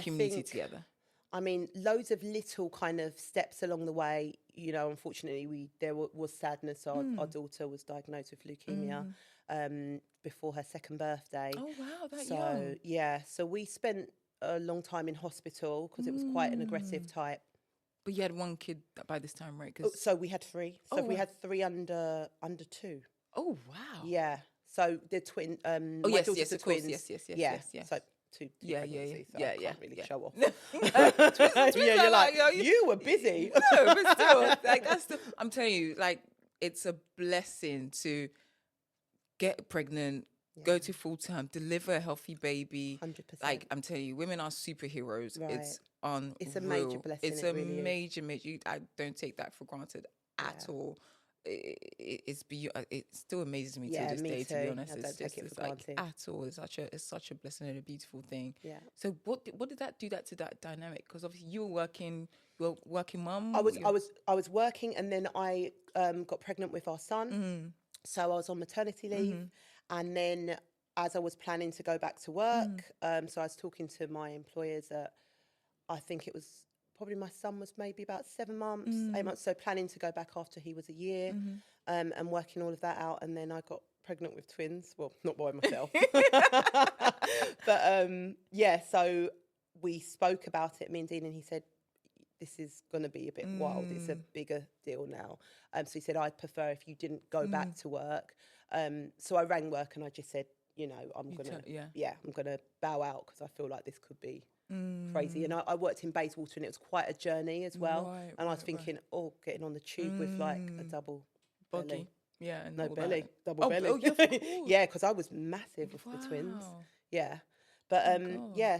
community together? I mean, loads of little kind of steps along the way. Unfortunately, there was sadness. Our daughter was diagnosed with leukemia before her second birthday. Oh wow, that young. So yeah, so we spent a long time in hospital because it was quite an aggressive type. But you had one kid by this time, right? So we had 3. So we had 3 under 2. Oh wow. Yeah. So the twin. Oh yes, yes, of course. Yes. So 2 yeah, pregnancies, so yeah, I can't really show off. Twins you're like, you were busy. No, but still, like I'm telling you, like it's a blessing to get pregnant, go to full term, deliver a healthy baby. 100%. Like I'm telling you, women are superheroes. Right. It's a major blessing. It's a really major. I don't take that for granted at all. It still amazes me to this day. To be honest, it's take it for granted at all. It's such a blessing and a beautiful thing. Yeah. So what did that do to that dynamic? Because obviously you were working mum. I was working, and then I got pregnant with our son. So I was on maternity leave, and then as I was planning to go back to work, so I was talking to my employers at, I think it was probably my son was maybe about 7 months, 8 months. So planning to go back after he was a year, and working all of that out. And then I got pregnant with twins. Well, not by myself. But yeah, so we spoke about it, me and Dean, and he said, this is going to be a bit wild. It's a bigger deal now. So he said, I'd prefer if you didn't go back to work. So I rang work and I just said, you know, I'm going to bow out because I feel like this could be crazy. And I worked in Bayswater and it was quite a journey as well. And I was thinking, getting on the tube with like a double belly. Yeah. And no belly, that. double belly. Oh, yeah, of course. Yeah, because I was massive with the twins. Yeah. But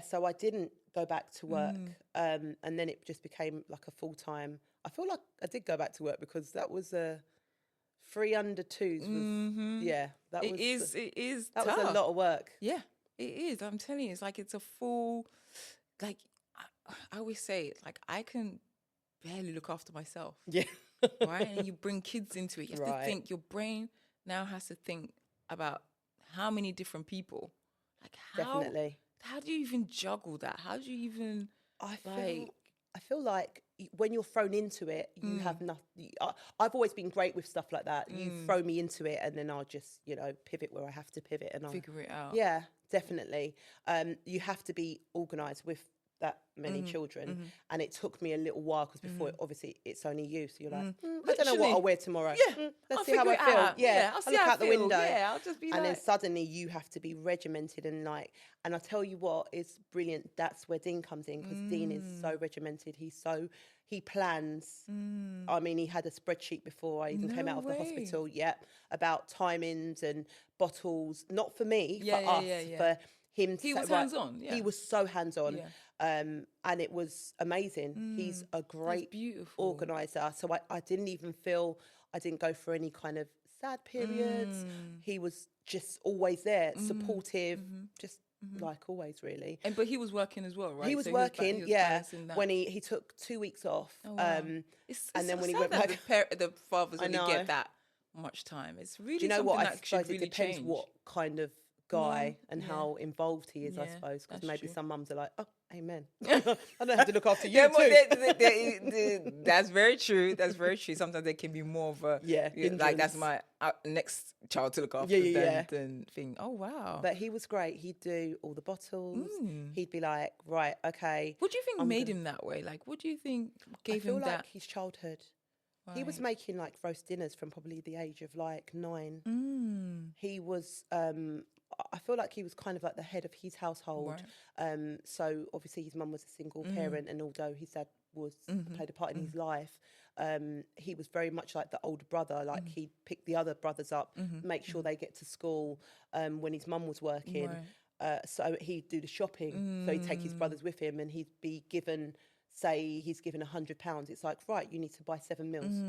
so I didn't go back to work. And then it just became like a full-time. I feel like I did go back to work because that was 3 under 2s was it is that tough. was a lot of work. Yeah, it is. I'm telling you, it's like it's a full, like I always say, like I can barely look after myself. Yeah. Right? And you bring kids into it. You have to think, your brain now has to think about how many different people. Like how do you even juggle that? How do you even I feel like when you're thrown into it, you have nothing. I've always been great with stuff like that. You throw me into it and then I'll just, you know, pivot where I have to pivot and I'll figure it out. Yeah, definitely. You have to be organised with that many children. And it took me a little while because before, obviously, it's only you. So you're like, I don't know what I'll wear tomorrow. Yeah. Let's see how I feel. Yeah, I'll look out the window. Yeah, I'll just be and then suddenly you have to be regimented and like, and I'll tell you what is brilliant. That's where Dean comes in because Dean is so regimented. He plans. I mean, he had a spreadsheet before I even came out of the hospital. Yeah, about timings and bottles. Not for me, for us, for him. He was hands-on. Yeah. He was so hands-on. Yeah. And it was amazing. He's a great organizer. So I didn't even feel I didn't go through any kind of sad periods. He was just always there, supportive, just like always, really. But he was working as well, right? He was working, when he took 2 weeks off. Oh, wow. And then when he went back, the fathers only get that much time. It's really, do you know what? I suppose it depends what kind of guy and how involved he is, I suppose, because maybe some mums are like, oh, amen. I don't have to look after you too. That's very true. That's very true. Sometimes there can be more of a like that's my next child to look after than think, oh wow. But he was great. He'd do all the bottles. He'd be like, right, okay. What do you think made him that way? Like, what do you think gave him that? I feel like his childhood. Right. He was making like roast dinners from probably the age of like 9. He was I feel like he was kind of like the head of his household. Right. So obviously his mum was a single parent, and although his dad played a part in his life, he was very much like the older brother. Like he'd pick the other brothers up, make sure they get to school when his mum was working. Right. So he'd do the shopping. So he'd take his brothers with him, and he'd be given, say he's given £100. It's like, right, you need to buy 7 meals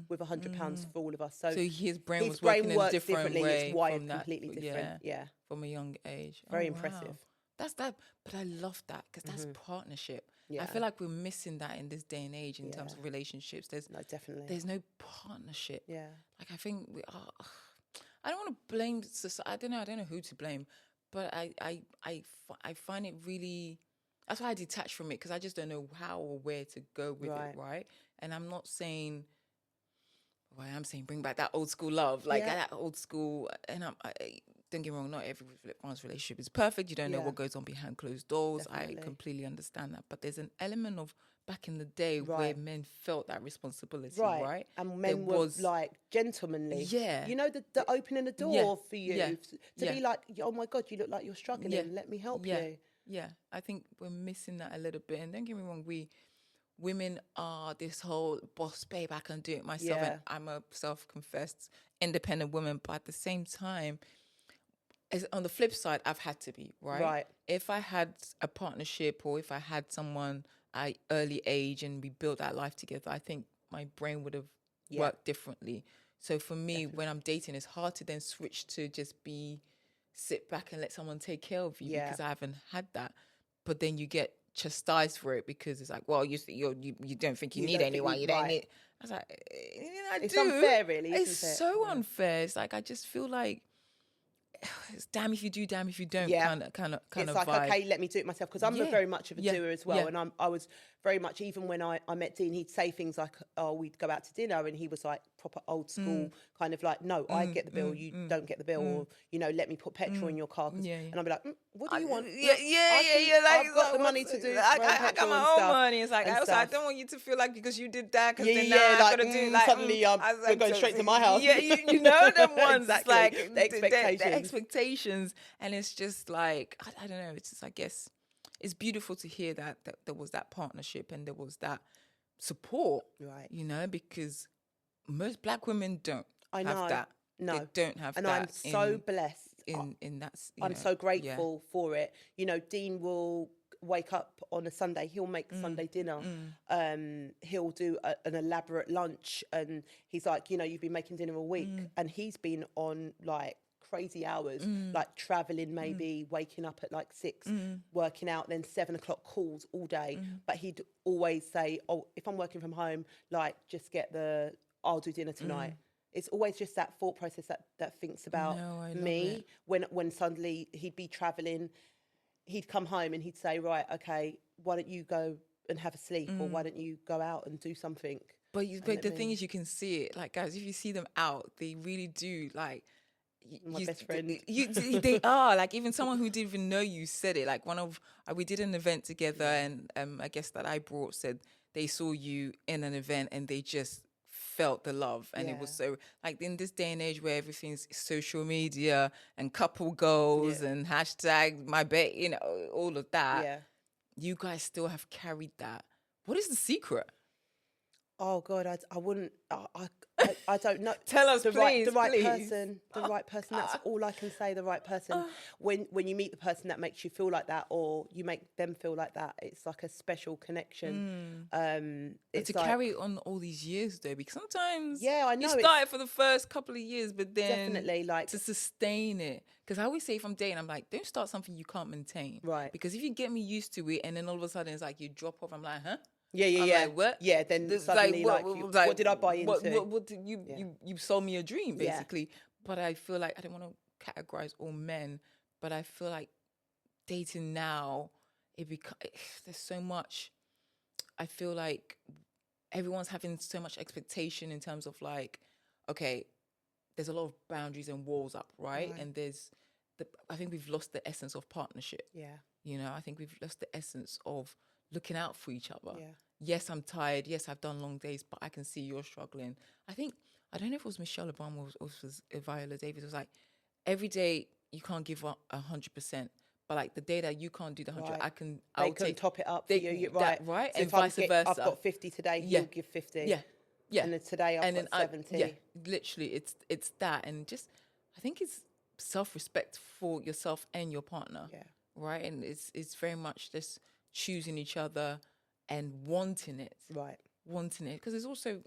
with £100 for all of us. So his brain was working in a different way. It's wired completely different. Yeah. From a young age. Very impressive. Wow. That's that. But I love that because that's partnership. Yeah. I feel like we're missing that in this day and age in terms of relationships. There's no partnership. Yeah. Like I think we are. I don't want to blame society. I don't know who to blame, but I find it really. That's why I detach from it, because I just don't know how or where to go with it, right? And I'm not saying. Well, I'm saying bring back that old school love, like that old school. And don't get me wrong, not every relationship is perfect. You don't know what goes on behind closed doors. Definitely. I completely understand that. But there's an element of back in the day where men felt that responsibility, right? And men were like gentlemanly. Yeah. You know, the opening the door for you to be like, oh my God, you look like you're struggling. Let me help you. Yeah. I think we're missing that a little bit. And don't get me wrong, women are this whole boss babe, I can do it myself. And I'm a self-confessed independent woman. But at the same time, on the flip side, I've had to be, right? If I had a partnership or if I had someone at early age and we built that life together, I think my brain would have worked differently. So for me, when I'm dating, it's hard to then switch to just sit back and let someone take care of you because I haven't had that. But then you get chastised for it because it's like, well, you don't think you need anyone. You don't need. I was like, it's unfair, really. It's so unfair. It's like I just feel like it's damn if you do, damn if you don't. Kind of. It's like, vibe. okay, let me do it myself, because I'm very much of a doer as well, and I was very much, even when I met Dean, he'd say things like, oh, we'd go out to dinner, and he was like proper old school, kind of like, no, I get the bill, you don't get the bill, or, you know, let me put petrol in your car. And I'd be like, what do you want? Yeah, like, I've got the money to do I got my own money. It's like, I don't want you to feel like because you did that, because then now I gotta do like suddenly we're going straight to my house. Yeah, you know them ones. Exactly. Like the expectations, and it's just like I don't know. It's just, I guess it's beautiful to hear that there was that partnership and there was that support. Right. You know, because most Black women don't have that. No, they don't have and that. I'm so blessed. In that, I'm so grateful for it. You know, Dean will wake up on a Sunday, he'll make Sunday dinner, he'll do an elaborate lunch, and he's like, you know, you've been making dinner all week, and he's been on like crazy hours, like traveling, maybe waking up at like 6, working out, then 7 o'clock calls all day. But he'd always say, oh, if I'm working from home, like just I'll do dinner tonight. It's always just that thought process that thinks about me. When suddenly he'd be traveling, he'd come home and he'd say, right, okay, why don't you go and have a sleep, or why don't you go out and do something? But the thing is, you can see it. Like, guys, if you see them out, they really do, like, my best friend. They are, like, even someone who didn't even know you said it. Like, we did an event together, and I guess that I brought said they saw you in an event and they just felt the love. And it was so, like, in this day and age where everything's social media and couple goals and hashtag my bet, you know, all of that, you guys still have carried that. What is the secret? Oh God, I wouldn't. I don't know. Tell us, please. The right person. The right person. That's all I can say. The right person. When you meet the person that makes you feel like that, or you make them feel like that, it's like a special connection. It's to carry on all these years, though, because sometimes I know you start it for the first couple of years, but then definitely, like, to sustain it. Because I always say, if I'm dating, I'm like, don't start something you can't maintain, right? Because if you get me used to it, and then all of a sudden it's like you drop off, I'm like, huh? Like, what? Yeah, then suddenly, what did I buy into? What did you sold me a dream, basically. But I feel like, I don't want to categorize all men, but I feel like dating now, there's so much. I feel like everyone's having so much expectation in terms of, like, okay, there's a lot of boundaries and walls up, right? And I think we've lost the essence of partnership. Yeah. You know, I think we've lost the essence of looking out for each other. Yeah. Yes, I'm tired. Yes, I've done long days, but I can see you're struggling. I don't know if it was Michelle Obama or it was Viola Davis. It was like, every day you can't give up 100%, but like the day that you can't do the 100, I'll take top it up for you. Right, right, so and vice versa. I've got 50 today. He'll give 50. Yeah. And then today I've got 70. Literally, it's that, and just, I think it's self-respect for yourself and your partner. Yeah. Right, and it's very much just choosing each other and wanting it. Right. Wanting it, because there's also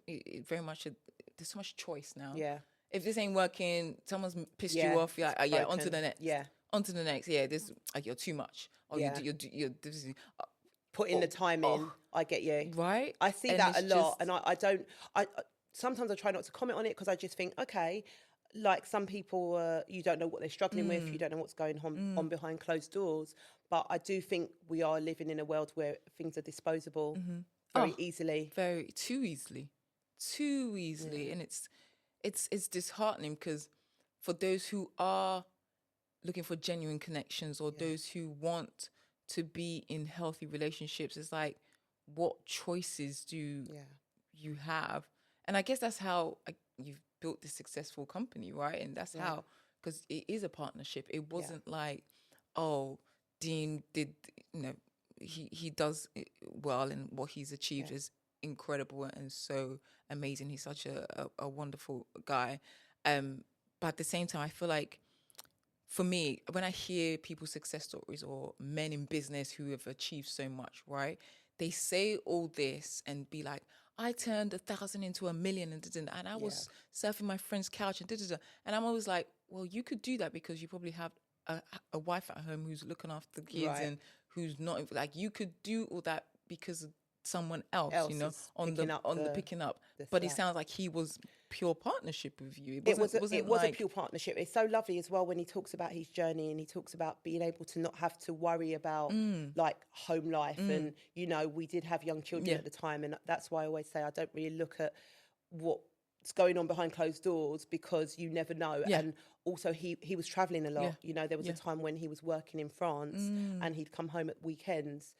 very much there's so much choice now. Yeah. If this ain't working, someone's pissed you off. You're like, on to the next. Yeah. On to the next. Yeah, this, like, you're too much. Or you're putting the time in. I get you. Right. I see that a lot, and I don't. Sometimes I try not to comment on it, because I just think, okay, like, some people, you don't know what they're struggling with. You don't know what's going on behind closed doors. But I do think we are living in a world where things are disposable very easily. Too easily. And it's disheartening, because for those who are looking for genuine connections, or those who want to be in healthy relationships, it's like, what choices do you have? And I guess that's how you've built this successful company, right? And that's how, because it is a partnership. It wasn't like, oh, Dean did, you know, he does it well, and what he's achieved is incredible and so amazing. He's such a wonderful guy. But at the same time, I feel like, for me, when I hear people's success stories, or men in business who have achieved so much, right? They say all this and be like, I turned 1,000 into 1,000,000 and I was surfing my friend's couch and and I'm always like, well, you could do that because you probably have a wife at home who's looking after the kids and who's not, like, you could do all that because of someone else, Else you know, is on picking the up on the the picking up. the But it slack. sounds like he was pure partnership with you. It was Wasn't a like pure partnership. It's so lovely as well when he talks about his journey, and he talks about being able to not have to worry about like home life. And you know, we did have young children yeah, at the time, and that's why I always say I don't really look at what's going on behind closed doors, because you never know. yeah, And also he was traveling a yeah, lot. You know, there was a yeah, time when he was working in France and he'd come home at weekends,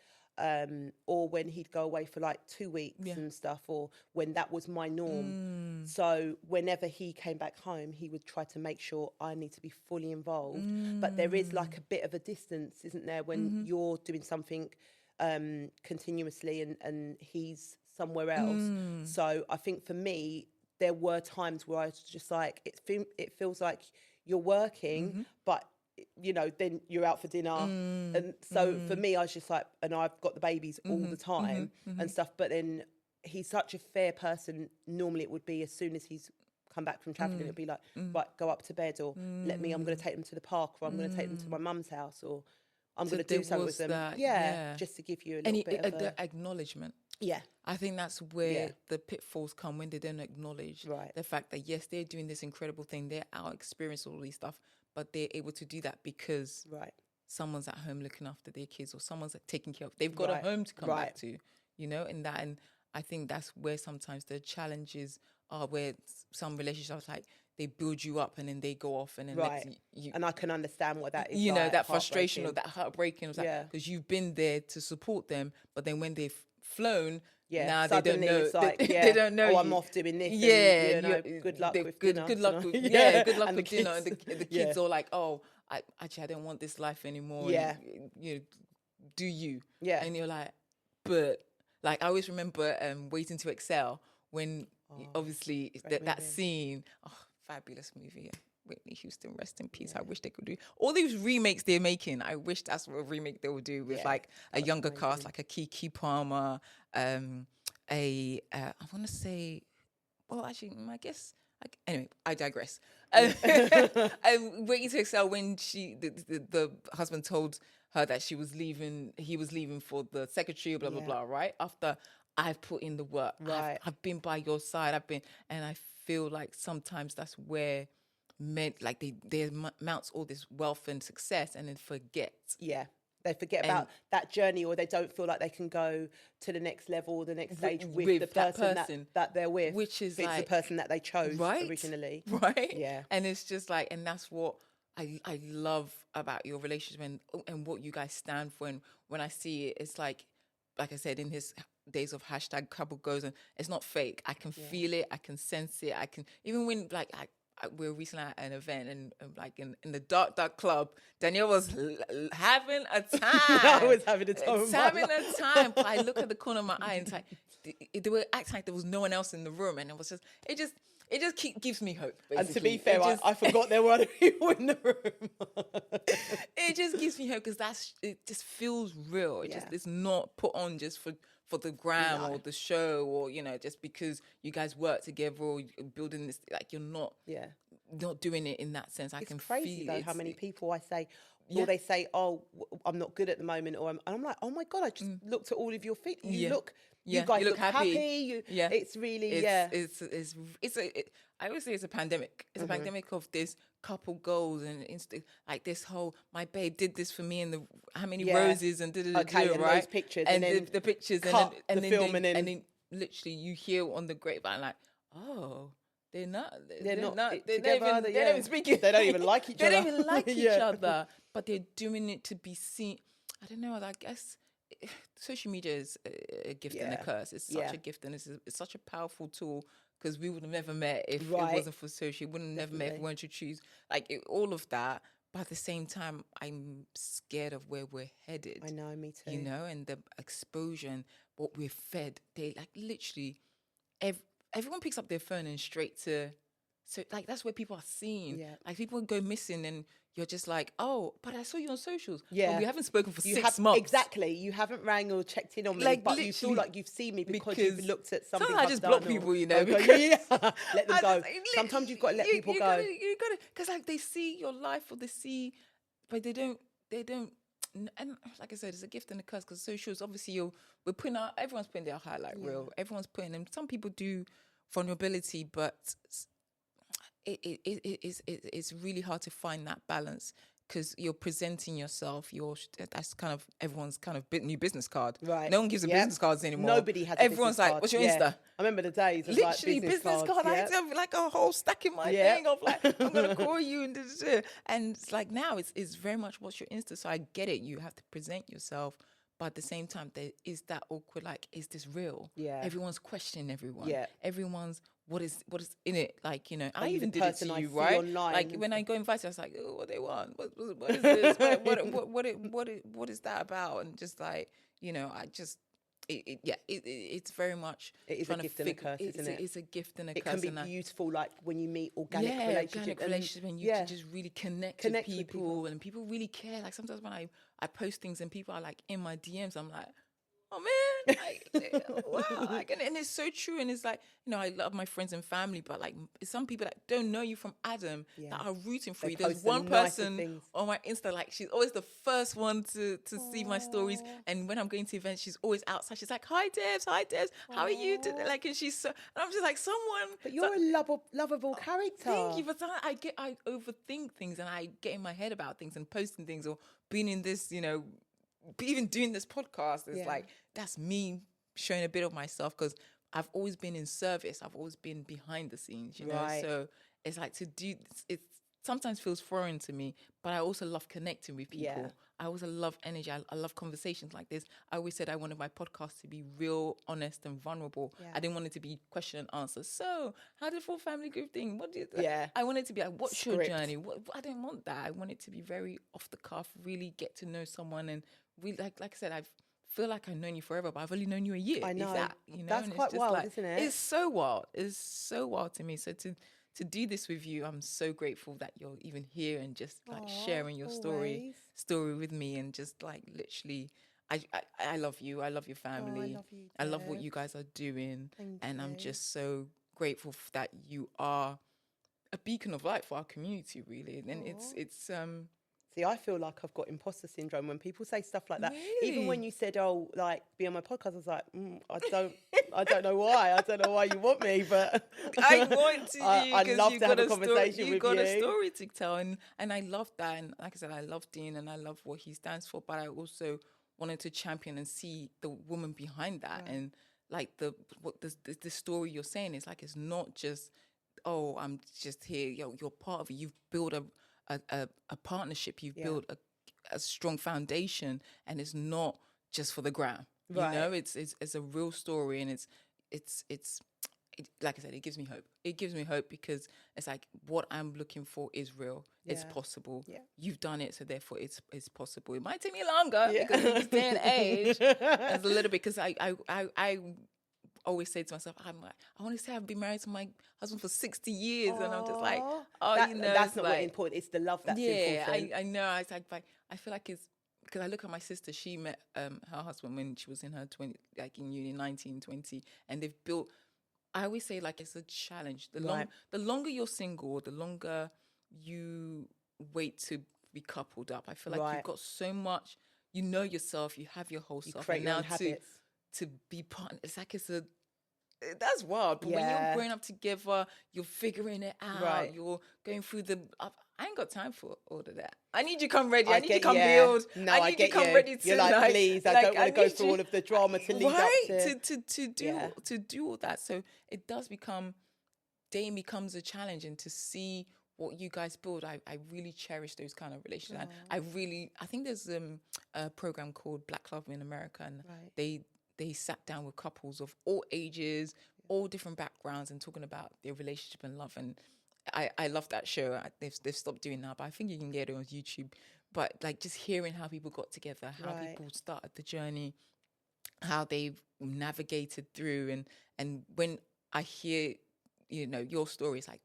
or when he'd go away for like 2 weeks yeah, and stuff, or when that was my norm. So whenever he came back home, he would try to make sure I need to be fully involved. But there is like a bit of a distance, isn't there, when you're doing something continuously and he's somewhere else. So I think for me, there were times where I was just like, it feels like you're working, but you know, then you're out for dinner. And so for me, I was just like, and I've got the babies all the time and stuff. But then he's such a fair person. Normally it would be as soon as he's come back from traveling, it'd be like, right, go up to bed, or I'm going to take them to the park, or I'm going to take them to my mum's house, or I'm so going to there do something was with them. that, Yeah, yeah. just to give you a And little bit of the acknowledgement. yeah. I think that's where Yeah. the pitfalls come, when they don't acknowledge Right. the fact that, yes, they're doing this incredible thing, they're out experiencing all these stuff, but they're able to do that because Right. someone's at home looking after their kids, or someone's taking care of, they've got Right. a home to come Right. back to, you know, and I think that's where sometimes the challenges are, where some relationships, like, they build you up and then they go off, and then Right. you And I can understand what that is. you know, like, that frustration or heartbreaking. that heartbreaking, Yeah. because you've been there to support them, but then when they've flown, Yeah, now they don't suddenly know. it's like, They don't know I'm you. off doing this. Yeah, and, you know, good luck with dinner. good luck tonight. with good luck and the with dinner. And kids. the Yeah. kids are like, oh, I don't want this life anymore. Yeah. And, you know, do you? Yeah. And you're like, but like, I always remember Waiting to Excel, when obviously that scene. Oh, fabulous movie. Yeah. Whitney Houston, rest in peace. I wish they could do all these remakes they're making. I wish that's what a remake they would do with like a younger cast, like a Keke Palmer, I want to say, well, actually, I guess. Anyway, I digress. Waiting to Excel, when the husband told her that he was leaving for the secretary, blah blah blah. Right after I've put in the work, Right. I've been by your side. And I feel like sometimes that's where men, like, they amounts all this wealth and success and then forget. Yeah. They forget about that journey, or they don't feel like they can go to the next level or the next stage with the person that they're with, which is like, it's the person that they chose originally. Right? Yeah. And it's just like, and that's what I love about your relationship and what you guys stand for. And when I see it, it's like I said, in his days of hashtag couple goes, and it's not fake. I can feel it. I can sense it. I can, even when like we were recently at an event, and like in the dark club, Danielle was having a time. I was having a time. A time. But I look at the corner of my eye, and it's like they were acting like there was no one else in the room, and it was just gives me hope. Basically. And to be fair, I forgot there were other people in the room. It just gives me hope, because it just feels real. It's not put on just for the gram or the show, or, you know, just because you guys work together or you're building this, like, you're not doing it in that sense. I can crazy feel though how many people I say, or they say, oh, I'm not good at the moment, or I'm like, oh my God, I just looked at all of your feet. You look, you guys look happy. It's really, I always say it's a pandemic. It's a pandemic of this couple goals, and like this whole, my babe did this for me, and how many roses and and right? those pictures, and then the pictures, and then film, and then literally you hear on the grapevine, like, oh, they're not even speaking. They don't even like each other. They don't even like each other, but they're doing it to be seen. I don't know. I guess social media is a gift and a curse. It's such a gift, and it's such a powerful tool, because we would have never met if it wasn't for social. We would have never met if we weren't to choose, like, all of that. But at the same time, I'm scared of where we're headed. I know, me too. You know, and the exposure and what we're fed. They, like, literally, everyone picks up their phone and straight to, so, like, that's where people are seen. Yeah. Like, people go missing, and you're just like, oh, but I saw you on socials. Yeah. But we haven't spoken for 6 months. Exactly. You haven't rang or checked in on me, Like, but you feel like you've seen me because you've looked at something. Sometimes I just block people, you know. Let them go. Sometimes you've got to let people go. You got to, because, like, they see your life, or they see, but they don't and like I said, it's a gift and a curse because socials, obviously, everyone's putting their highlight reel. Everyone's putting, and some people do vulnerability, but it's really hard to find that balance because you're presenting yourself. That's kind of everyone's kind of new business card. Right. No one gives a business cards anymore. Nobody has. Everyone's like, "What's your Insta?" I remember the days of literally like business card. I had to have like a whole stack in my thing of like, I'm gonna call you and it's like now it's very much what's your Insta. So I get it. You have to present yourself. But at the same time, there is that awkward, like, is this real? Yeah. Everyone's questioning everyone. Yeah. Everyone's, what is in it? Like, you know, I you even the did it to person you, I see right? online Like and when I go invite you, I was like, oh, what they want? What is this? What is that about? And just like, you know, it's very much. It is a gift and a curse, isn't it? It's a gift and a It curse. can be beautiful, like when you meet organic relationship when you can just really connect with people and people really care. Like sometimes when I post things and people are like in my DMs, I'm like, oh man, like, wow, like, and it's so true. And it's like, you know, I love my friends and family, but like some people that don't know you from Adam that are rooting for you. There's one person on my Insta, like she's always the first one to see my stories. And when I'm going to events, she's always outside. She's like, hi Debs, how are you today? Like, and she's so, and I'm just like, someone. But you're a lovable character. Thank you. But I overthink things and I get in my head about things and posting things or being in this, you know, even doing this podcast is like, that's me showing a bit of myself because I've always been in service. I've always been behind the scenes, you know? So it's like it sometimes feels foreign to me, but I also love connecting with people. Yeah. I also love energy. I love conversations like this. I always said I wanted my podcast to be real, honest and vulnerable. Yeah. I didn't want it to be question and answer. So how did full family group thing? What do you I wanted it to be like, what's your journey? I didn't want that. I want it to be very off the cuff, really get to know someone and really, like I said, I feel like I've known you forever, but I've only known you a year. I know. You know? That's quite wild, isn't it? It's so wild. It's so wild to me. So to do this with you, I'm so grateful that you're even here and just like sharing your story with me and just like literally, I love you. I love your family. I love you, I love what you guys are doing. Thank and you. I'm just so grateful that you are a beacon of light for our community, really. And it's See, I feel like I've got imposter syndrome when people say stuff like that. Really? Even when you said, "Oh, like be on my podcast," I was like, I don't know why. I don't know why you want me, but I want to. I'd love to have a conversation with you. You got a story to tell, and I love that. And like I said, I love Dean, and I love what he stands for. But I also wanted to champion and see the woman behind that, and like the story you're saying is like it's not just, oh, I'm just here. You're part of it. You've built a partnership. You've built a strong foundation, and it's not just for the gram. You know, it's a real story, and it's like I said, it gives me hope. It gives me hope because it's like what I'm looking for is real. It's possible. Yeah. You've done it, so therefore it's possible. It might take me longer because in this day and age, it's a little bit because I always say to myself, I want to say I've been married to my husband for 60 years. And I'm just like, that's not what's important. It's the love that's important. I know. I feel like it's, because I look at my sister, she met her husband when she was in her 20, like in uni, 19, 20. And they've built, I always say like it's a challenge. The longer you're single, the longer you wait to be coupled up. I feel like you've got so much, you know yourself, you have your whole self. And now to be part, it's like that's wild. But when you're growing up together, you're figuring it out. You're going through I ain't got time for all of that. I need you come ready. I need you come build. No, I need you come ready to You're like, please, I don't want to go through all of the drama to lead up to do all that. So it does dating becomes a challenge, and to see what you guys build, I really cherish those kind of relationships. And I think there's a program called Black Love in America, and they sat down with couples of all ages, all different backgrounds, and talking about their relationship and love. And I love that show. They've stopped doing that, but I think you can get it on YouTube. But like just hearing how people got together, how people started the journey, how they've navigated through, and when I hear, you know, your stories, like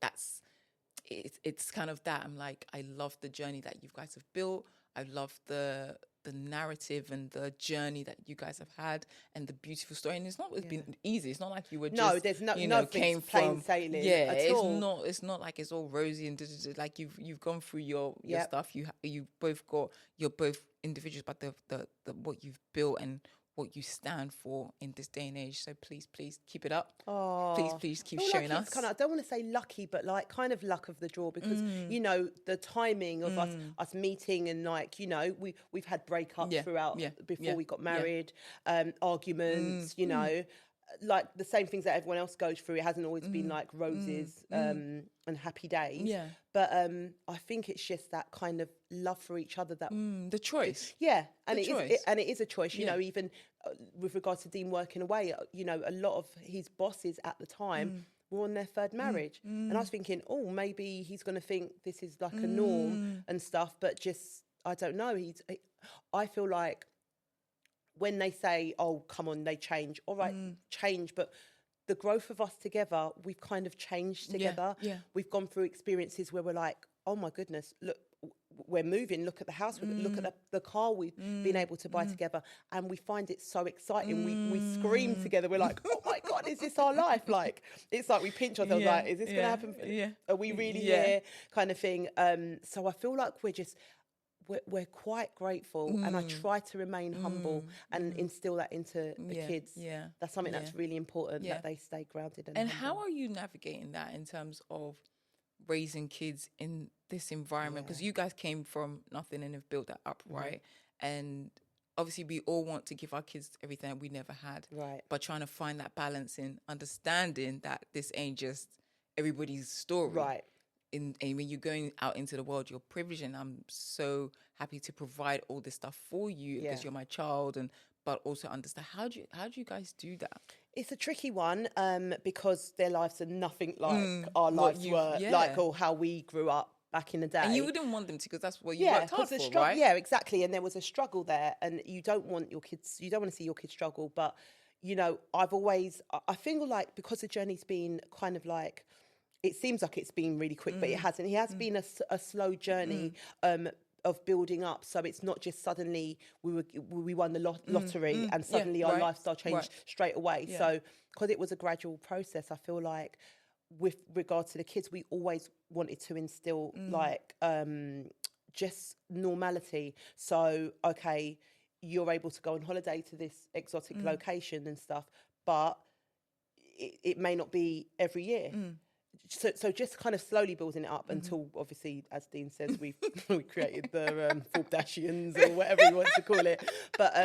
it's kind of that. I'm like, I love the journey that you guys have built. I love the the narrative and the journey that you guys have had and the beautiful story. And it's not been easy. It's not like you were just, there's no, you know, nothing's came plain from sailing yeah. at all. It's not like it's all rosy and like you've gone through your stuff. You both you're both individuals, but the what you've built and what you stand for in this day and age. So please keep it up. Oh, Please keep showing us. Kind of, I don't want to say lucky, but like kind of luck of the draw, because you know the timing of us meeting, and like, you know, we've had breakups throughout before we got married, arguments, you know, like the same things that everyone else goes through. It hasn't always been like roses and happy days. Yeah. But I think it's just that kind of love for each other, that the choice. And it is a choice. You know, even with regards to Dean working away, you know, a lot of his bosses at the time were on their third marriage, and I was thinking, oh, maybe he's going to think this is like a norm and stuff, but just I don't know. I feel like when they say, oh, come on, they change. All right, change. But the growth of us together, we've kind of changed together. Yeah. We've gone through experiences where we're like, oh my goodness, look, we're moving. Look at the house. Look at the car we've been able to buy together. And we find it so exciting. We scream together. We're like, oh my God, is this our life? Like, it's like we pinch ourselves like, is this going to happen? Are we really here? Kind of thing. So I feel like we're quite grateful, and I try to remain humble and instill that into the kids. Yeah, that's something that's really important, that they stay grounded and humble. How are you navigating that in terms of raising kids in this environment? Because you guys came from nothing and have built that up, right? And obviously we all want to give our kids everything that we never had, right? But trying to find that balance in understanding that this ain't just everybody's story, right? And when you're going out into the world, you're privileged, and I'm so happy to provide all this stuff for you because you're my child, but also understand how do you guys do that? It's a tricky one, because their lives are nothing like our lives were, like, or how we grew up back in the day. And you wouldn't want them to, because that's what you worked hard for, right? Yeah, exactly. And there was a struggle there, and you don't want to see your kids struggle. But, you know, I feel like because the journey's been kind of like, it seems like it's been really quick, but it hasn't. It has been a slow journey of building up. So it's not just suddenly we won the lottery and suddenly our lifestyle changed straight away. Yeah. So because it was a gradual process, I feel like with regards to the kids, we always wanted to instill like just normality. So, okay, you're able to go on holiday to this exotic location and stuff, but it may not be every year. So just kind of slowly building it up until, obviously, as Dean says, we created the Forbes or whatever you want to call it. But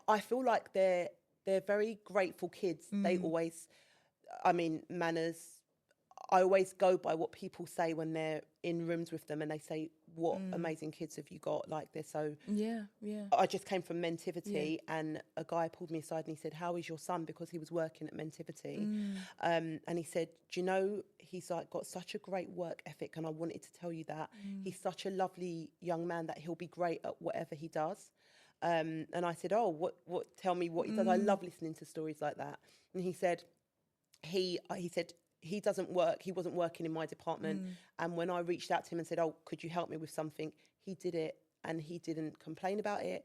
I feel like they're very grateful kids. They always, I mean, manners. I always go by what people say when they're in rooms with them, and they say, what amazing kids have you got? Like, they're so... Yeah. I just came from Mentivity, and a guy pulled me aside and he said, how is your son? Because he was working at Mentivity. And he said, do you know, he's like got such a great work ethic, and I wanted to tell you that. He's such a lovely young man that he'll be great at whatever he does. And I said, oh, what? Tell me what he does. I love listening to stories like that. And he said, he doesn't work. He wasn't working in my department. And when I reached out to him and said, oh, could you help me with something? He did it, and he didn't complain about it.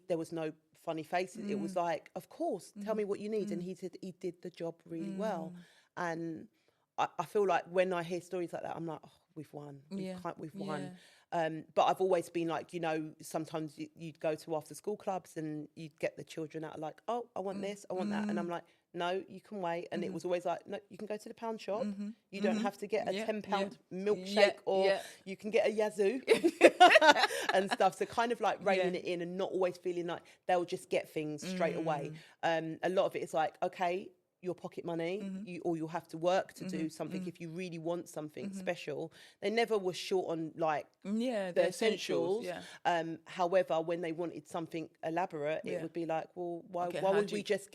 There was no funny faces. It was like, of course, tell me what you need. And he did the job really well. And I feel like when I hear stories like that, I'm like, oh, we've won. We've won. But I've always been like, you know, sometimes you'd go to after school clubs and you'd get the children out like, oh, I want this, I want that. And I'm like, no, you can wait. And it was always like, no, you can go to the pound shop. You don't have to get a £10 milkshake, or you can get a Yazoo and stuff. So kind of like reining it in and not always feeling like they'll just get things straight away. A lot of it is like, okay, your pocket money, you'll have to work to do something if you really want something special. They never were short on like the essentials. However, when they wanted something elaborate, it would be like, well, why would we just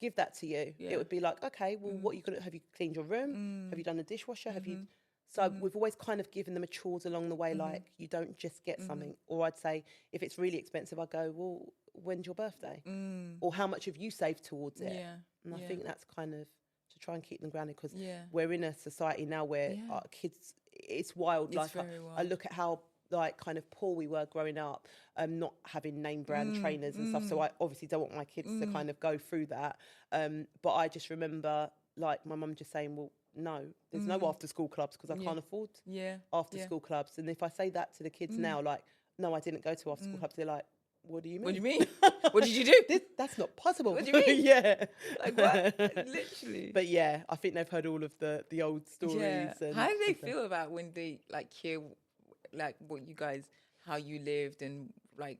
give that to you? It would be like, okay, well, what you gonna have? You cleaned your room? Have you done the dishwasher? Have you? So we've always kind of given them a chores along the way. Like, you don't just get something. Or I'd say, if it's really expensive, I go, well, when's your birthday? Or how much have you saved towards it? And I think that's kind of to try and keep them grounded, because we're in a society now where our kids, it's wild. It's like very wild. I look at how like kind of poor we were growing up, not having name brand trainers and stuff. So I obviously don't want my kids to kind of go through that. But I just remember like my mum just saying, well, no, there's no after school clubs because I can't afford after school clubs. And if I say that to the kids now, like, no, I didn't go to after school clubs, they're like, what do you mean? What do you mean? What did you do? That's not possible. What do you mean? Yeah. Like what? Literally. But yeah, I think they've heard all of the old stories. Yeah. And how do they feel about when they like hear like what you guys, how you lived and like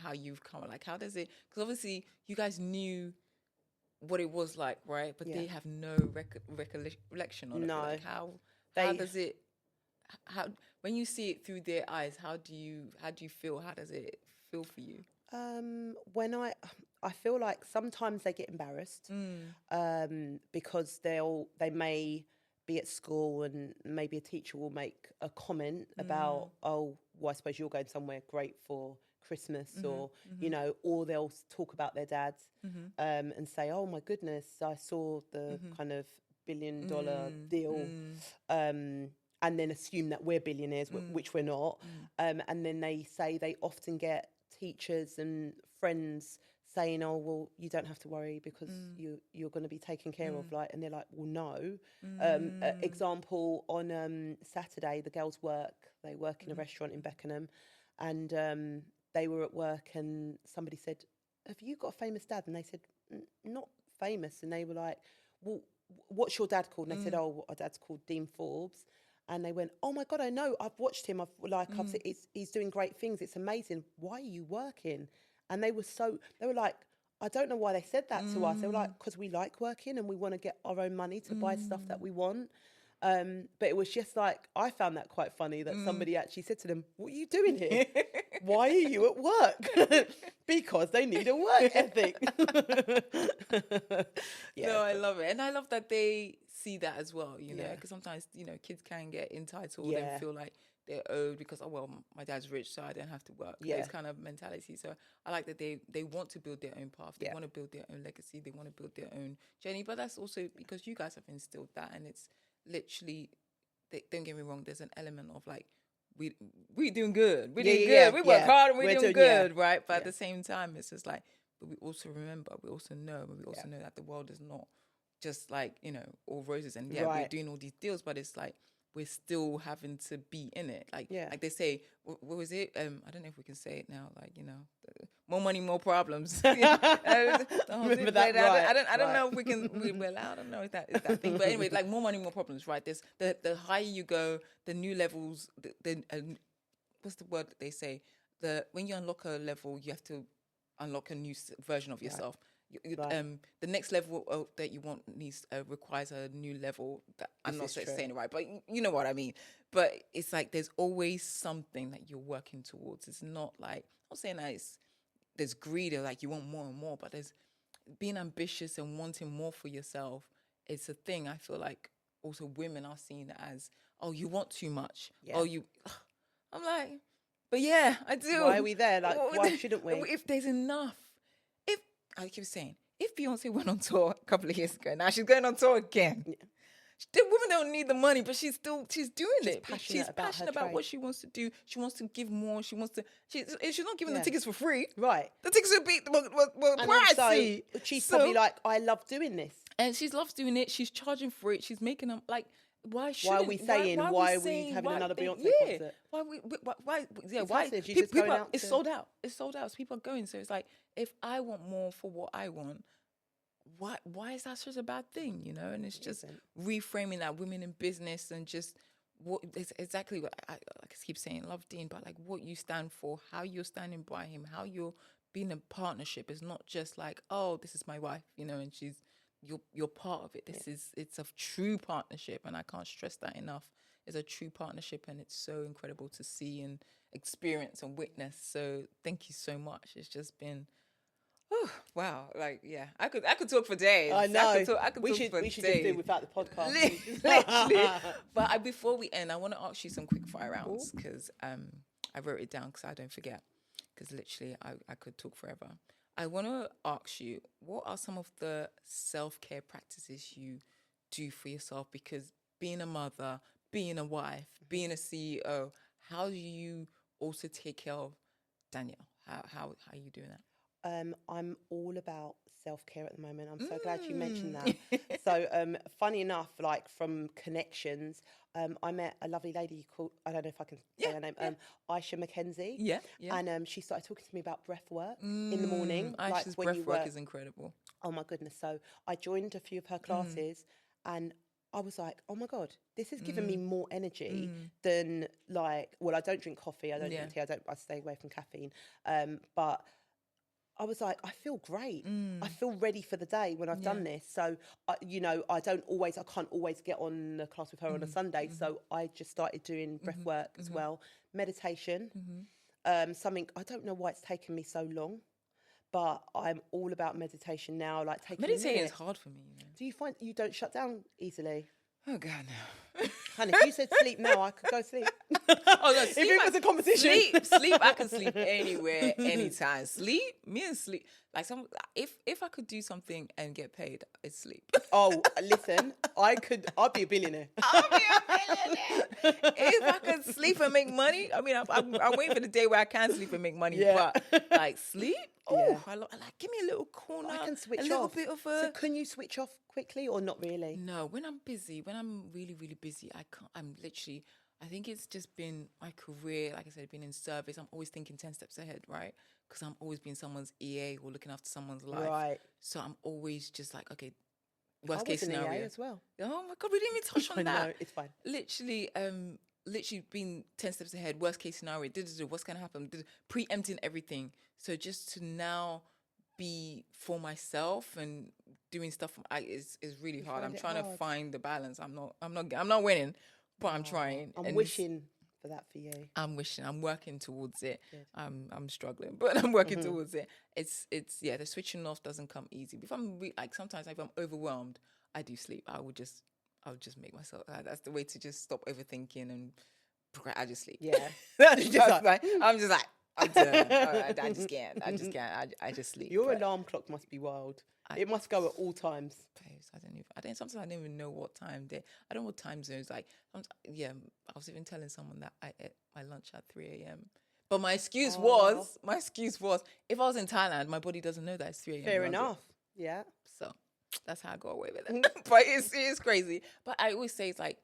how you've come, like how does it, because obviously you guys knew what it was like, right? But they have no recollection on it. Like how does it, how when you see it through their eyes, how do you feel? How does it feel for you? When I feel like sometimes they get embarrassed because they may be at school and maybe a teacher will make a comment about, oh, well, I suppose you're going somewhere great for Christmas, or you know, or they'll talk about their dads and say, oh my goodness, I saw the kind of $1 billion deal, and then assume that we're billionaires, which we're not. And then they say they often get teachers and friends saying, oh, well, you don't have to worry because you're going to be taken care of, like, and they're like, well, no. Example, on Saturday, the girls they work in a restaurant in Beckenham, and they were at work and somebody said, have you got a famous dad? And they said, not famous. And they were like, well, what's your dad called? And they said, oh, our dad's called Dean Forbes. And they went, oh my God, I know, I've watched him. I've said, he's doing great things. It's amazing. Why are you working? And they were like, I don't know why they said that to us. They were like, because we like working and we want to get our own money to buy stuff that we want. But it was just like, I found that quite funny that somebody actually said to them, what are you doing here? Why are you at work? Because they need a work ethic. No, I love it. And I love that they see that as well, you know, because sometimes, you know, kids can get entitled and feel like they're owed because, oh, well, my dad's rich, so I don't have to work. This kind of mentality. So I like that they want to build their own path. They want to build their own legacy. They want to build their own journey. But that's also because you guys have instilled that. And it's literally, don't get me wrong, there's an element of like, we're doing good. We're doing good. We work hard and we're doing good, right? But at the same time, it's just like, but we also remember, we also know that the world is not just like, you know, all roses and we're doing all these deals, but it's like, we're still having to be in it. Like, like they say, what was it? I don't know if we can say it now. Like, you know, more money, more problems. Remember that, I don't know if we can. We're allowed. I don't know if that is that thing. But anyway, like more money, more problems. Right? There's the higher you go, the new levels. What's the word that they say? When you unlock a level, you have to unlock a new version of yourself. The next level that you want requires a new level. I'm not saying it right, but you know what I mean. But it's like there's always something that you're working towards. It's not like, I'm not saying that there's greed or like you want more and more, but there's being ambitious and wanting more for yourself. It's a thing. I feel like also women are seen as, oh, you want too much. Oh, I'm like, but yeah, I do. Why are we there? Like, why shouldn't we? If there's enough. I keep saying, if Beyonce went on tour a couple of years ago, now she's going on tour again. Yeah. The woman don't need the money, but she's doing it. She's passionate about what she wants to do. She wants to give more. She wants to. She's not giving the tickets for free. Right. The tickets will be pricey. She's probably like, I love doing this, and she loves doing it. She's charging for it. She's making them like. Why are we saying? Why are we having another Beyonce concert? Why? People, it's sold out. It's sold out. So people are going. So it's like, if I want more for what I want, why is that such a bad thing? You know? And it's just reframing that women in business and just what it's exactly what I keep saying. Love Dean, but like what you stand for, how you're standing by him, how you're being a partnership. Is not just like, oh, this is my wife, you know, and you're part of it. It's a true partnership, and I can't stress that enough. It's a true partnership, and it's so incredible to see and experience and witness. So thank you so much. It's just been, oh wow, like yeah, I could talk for days. I know. I could we should just do without the podcast. Literally. But before we end, I want to ask you some quick fire rounds because I wrote it down because I don't forget. Because literally, I could talk forever. I want to ask you, what are some of the self-care practices you do for yourself? Because being a mother, being a wife, being a CEO, how do you also take care of Danielle? How are you doing that? I'm all about self-care at the moment. I'm so glad you mentioned that. So, funny enough, like from connections, I met a lovely lady called, I don't know if I can say her name, Aisha Mackenzie. Yeah, yeah. And she started talking to me about breath work in the morning. Like Aisha's when breath you work work. is incredible. Oh my goodness. So I joined a few of her classes and I was like, oh my God, this is giving me more energy than like, well, I don't drink coffee, I don't drink tea, I stay away from caffeine. But I was like, I feel great. I feel ready for the day when I've done this. So, I can't always get on the class with her on a Sunday. So I just started doing breath work as well. Meditation, something, I don't know why it's taken me so long, but I'm all about meditation now. Like taking Meditating is hard for me. Do you find you don't shut down easily? Oh God, no. Honey, if you said sleep now, I could go sleep. Oh no, If it was a competition. sleep. I can sleep anywhere, anytime. Me and sleep. Like if I could do something and get paid, it's sleep. Oh, listen, I'd be a billionaire. I'll be a millionaire if I could sleep and make money. I mean, I'm waiting for the day where I can sleep and make money. Yeah. But like sleep, Yeah. I like give me a little corner. I can switch a little off. bit of So can you switch off quickly or not really? No, when I'm busy, when I'm really, really busy, I can't. I think it's just been my career, like I said, being in service. I'm always thinking 10 steps ahead, right? Because I'm always being someone's EA or looking after someone's life. Right. So I'm always just like, okay, I worst case was an scenario. EA as well. Oh my God, we didn't even touch on that. No, it's fine. Literally being 10 steps ahead, worst case scenario, what's going to happen, preempting everything. So just to now be for myself and doing stuff is really hard. I'm trying to find the balance. I'm not winning, but I'm trying. I'm wishing for that for you. I'm working towards it. I'm struggling, but I'm working towards it. It's the switching off doesn't come easy. If I'm sometimes if I'm overwhelmed, I do sleep. I would just make myself. That's the way to just stop overthinking and I just sleep. Yeah. I'm just like. I just can't. I just sleep. Your alarm clock must be wild. It must go at all times. Sometimes I don't even know what time I don't know what time zones. Like, I was even telling someone that I ate my lunch at 3 a.m. But my excuse was, if I was in Thailand, my body doesn't know that it's 3 a.m. Fair enough. Yeah. So that's how I got away with it. But it is crazy. But I always say it's like,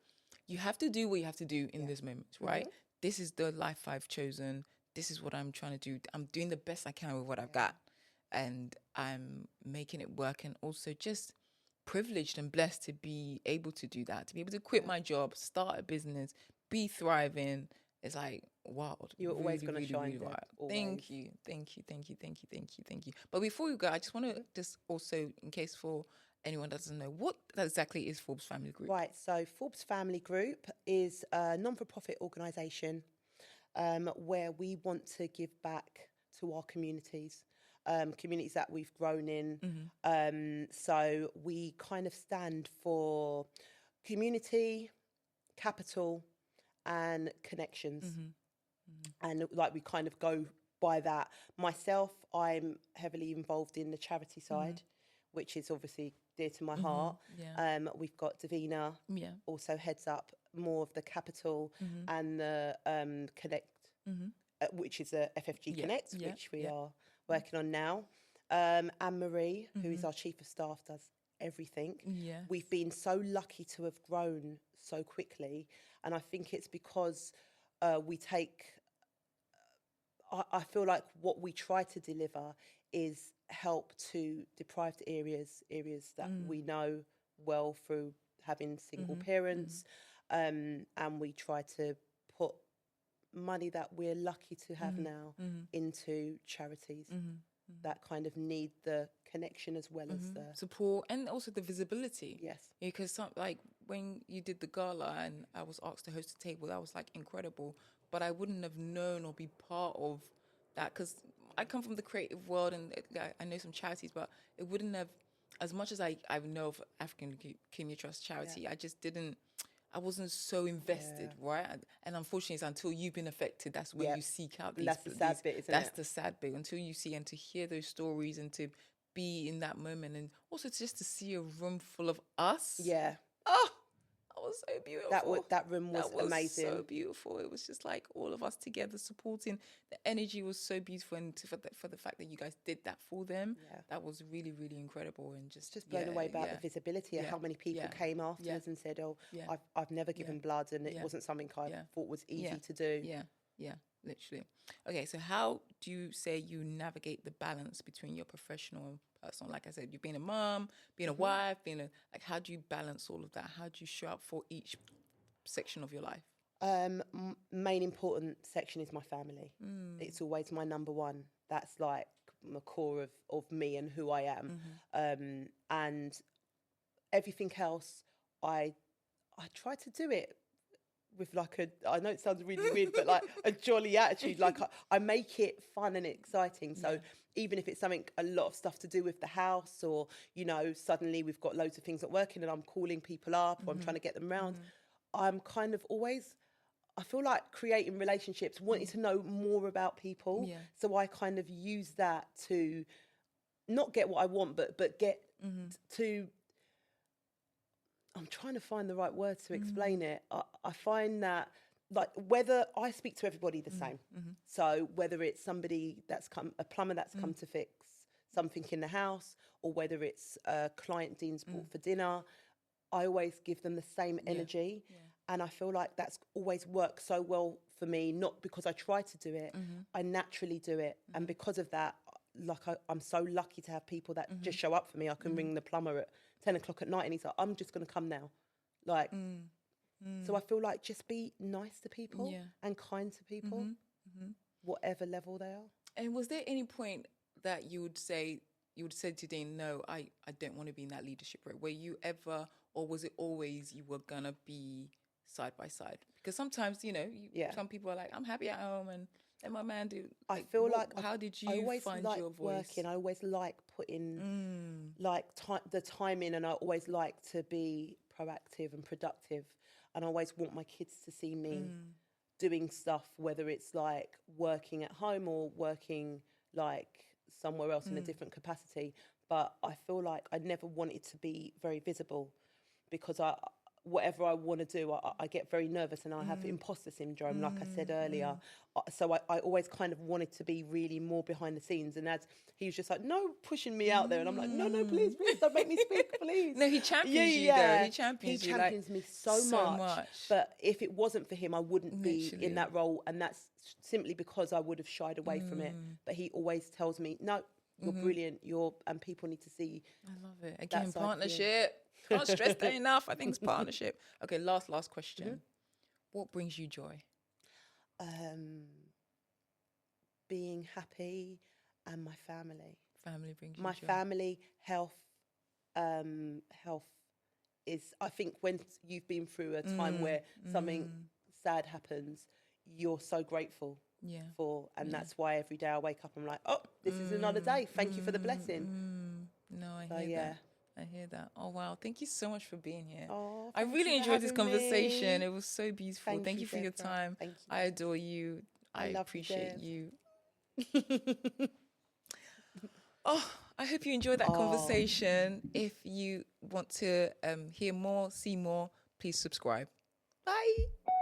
you have to do what you have to do in this moment, right? This is the life I've chosen. This is what I'm trying to do. I'm doing the best I can with what I've got. And I'm making it work. And also just privileged and blessed to be able to do that. To be able to quit my job, start a business, be thriving. It's like, wild. You're always going to shine. Really wild. Thank you. But before we go, I just want to just also, in case for anyone that doesn't know, what exactly is Forbes Family Group? Right. So Forbes Family Group is a non-for-profit organisation where we want to give back to our communities that we've grown in. So we kind of stand for community, capital, and connections. And like we kind of go by that. Myself, I'm heavily involved in the charity side, which is obviously dear to my heart. We've got Davina, also heads up more of the capital and the Connect, which is a FFG Connect, which we are working on now. Anne-Marie, who is our Chief of Staff, does everything. We've been so lucky to have grown so quickly, and I think it's because we take, I feel like what we try to deliver is help to deprived areas that we know well through having single parents, and we try to put money that we're lucky to have now into charities that kind of need the connection as well as the support and also the visibility. Yes. Because like when you did the gala and I was asked to host a table, that was like incredible. But I wouldn't have known or be part of that because I come from the creative world and I know some charities, but it wouldn't have, as much as I know of African Leukemia Trust charity, I wasn't so invested, right? And unfortunately, it's until you've been affected, that's when you seek out these. That's the sad bit, isn't it? That's the sad bit. Until you see and to hear those stories and to be in that moment, and also just to see a room full of us. Yeah. Oh, I was beautiful. That room was amazing. So beautiful. It was just like all of us together supporting. The energy was so beautiful, and for the fact that you guys did that for them, that was really, really incredible. And just blown away about the visibility of how many people came afterwards and said, "Oh, I've never given blood, and it wasn't something I thought was easy to do." Yeah, literally. Okay, so how do you say you navigate the balance between your professional and personal? Like I said, you've been a mom, being a wife, how do you balance all of that? How do you show up for each section of your life? Main important section is my family. It's always my number one. That's like the core of me and who I am. And everything else, I try to do it with like I know it sounds really weird, but like a jolly attitude. Like I make it fun and exciting. So even if it's a lot of stuff to do with the house, or, suddenly we've got loads of things not working and I'm calling people up or I'm trying to get them round, I'm kind of always, I feel like creating relationships, wanting to know more about people. Yeah. So I kind of use that to not get what I want, but get to, I'm trying to find the right words to explain it. I find that, like, whether I speak to everybody the same. So whether it's somebody a plumber that's come to fix something in the house, or whether it's a client Dean's brought for dinner, I always give them the same energy. Yeah. And I feel like that's always worked so well for me, not because I try to do it, I naturally do it. And because of that, like I'm so lucky to have people that just show up for me. I can ring the plumber at 10 o'clock at night and he's like, I'm just going to come now. Like, so I feel like just be nice to people and kind to people, whatever level they are. And was there any point that you would say to Dean, no, I don't want to be in that leadership role? Were you ever, or was it always you were going to be side by side? Because sometimes, some people are like, I'm happy at home and let my man do. I feel like how did you find your voice? Working, I always like putting the time in, and I always like to be proactive and productive, and I always want my kids to see me doing stuff, whether it's like working at home or working like somewhere else in a different capacity. But I feel like I never wanted to be very visible, because whatever I want to do, I get very nervous, and I have imposter syndrome, like I said earlier. So I always kind of wanted to be really more behind the scenes. And as he was just like, no, pushing me out there. And I'm like, no, please, don't make me speak, please. No, he champions you though. He champions me so much. But if it wasn't for him, I wouldn't be in that role. And that's simply because I would have shied away from it. But he always tells me, no, you're brilliant. And people need to see. I love it. Again, partnership. Can't stress that enough. I think it's partnership. Okay, last question. What brings you joy? Being happy, and my family. Family brings you my joy. My family, health is, I think when you've been through a time where something sad happens, you're so grateful for, and that's why every day I wake up, I'm like, oh, this is another day. Thank you for the blessing. No, I hear that. I hear that. Oh, wow. Thank you so much for being here. Oh, I really enjoyed this conversation. It was so beautiful. Thank you for your time. Thank you. I adore you. I appreciate you. Oh, I hope you enjoyed that conversation. If you want to hear more, see more, please subscribe. Bye.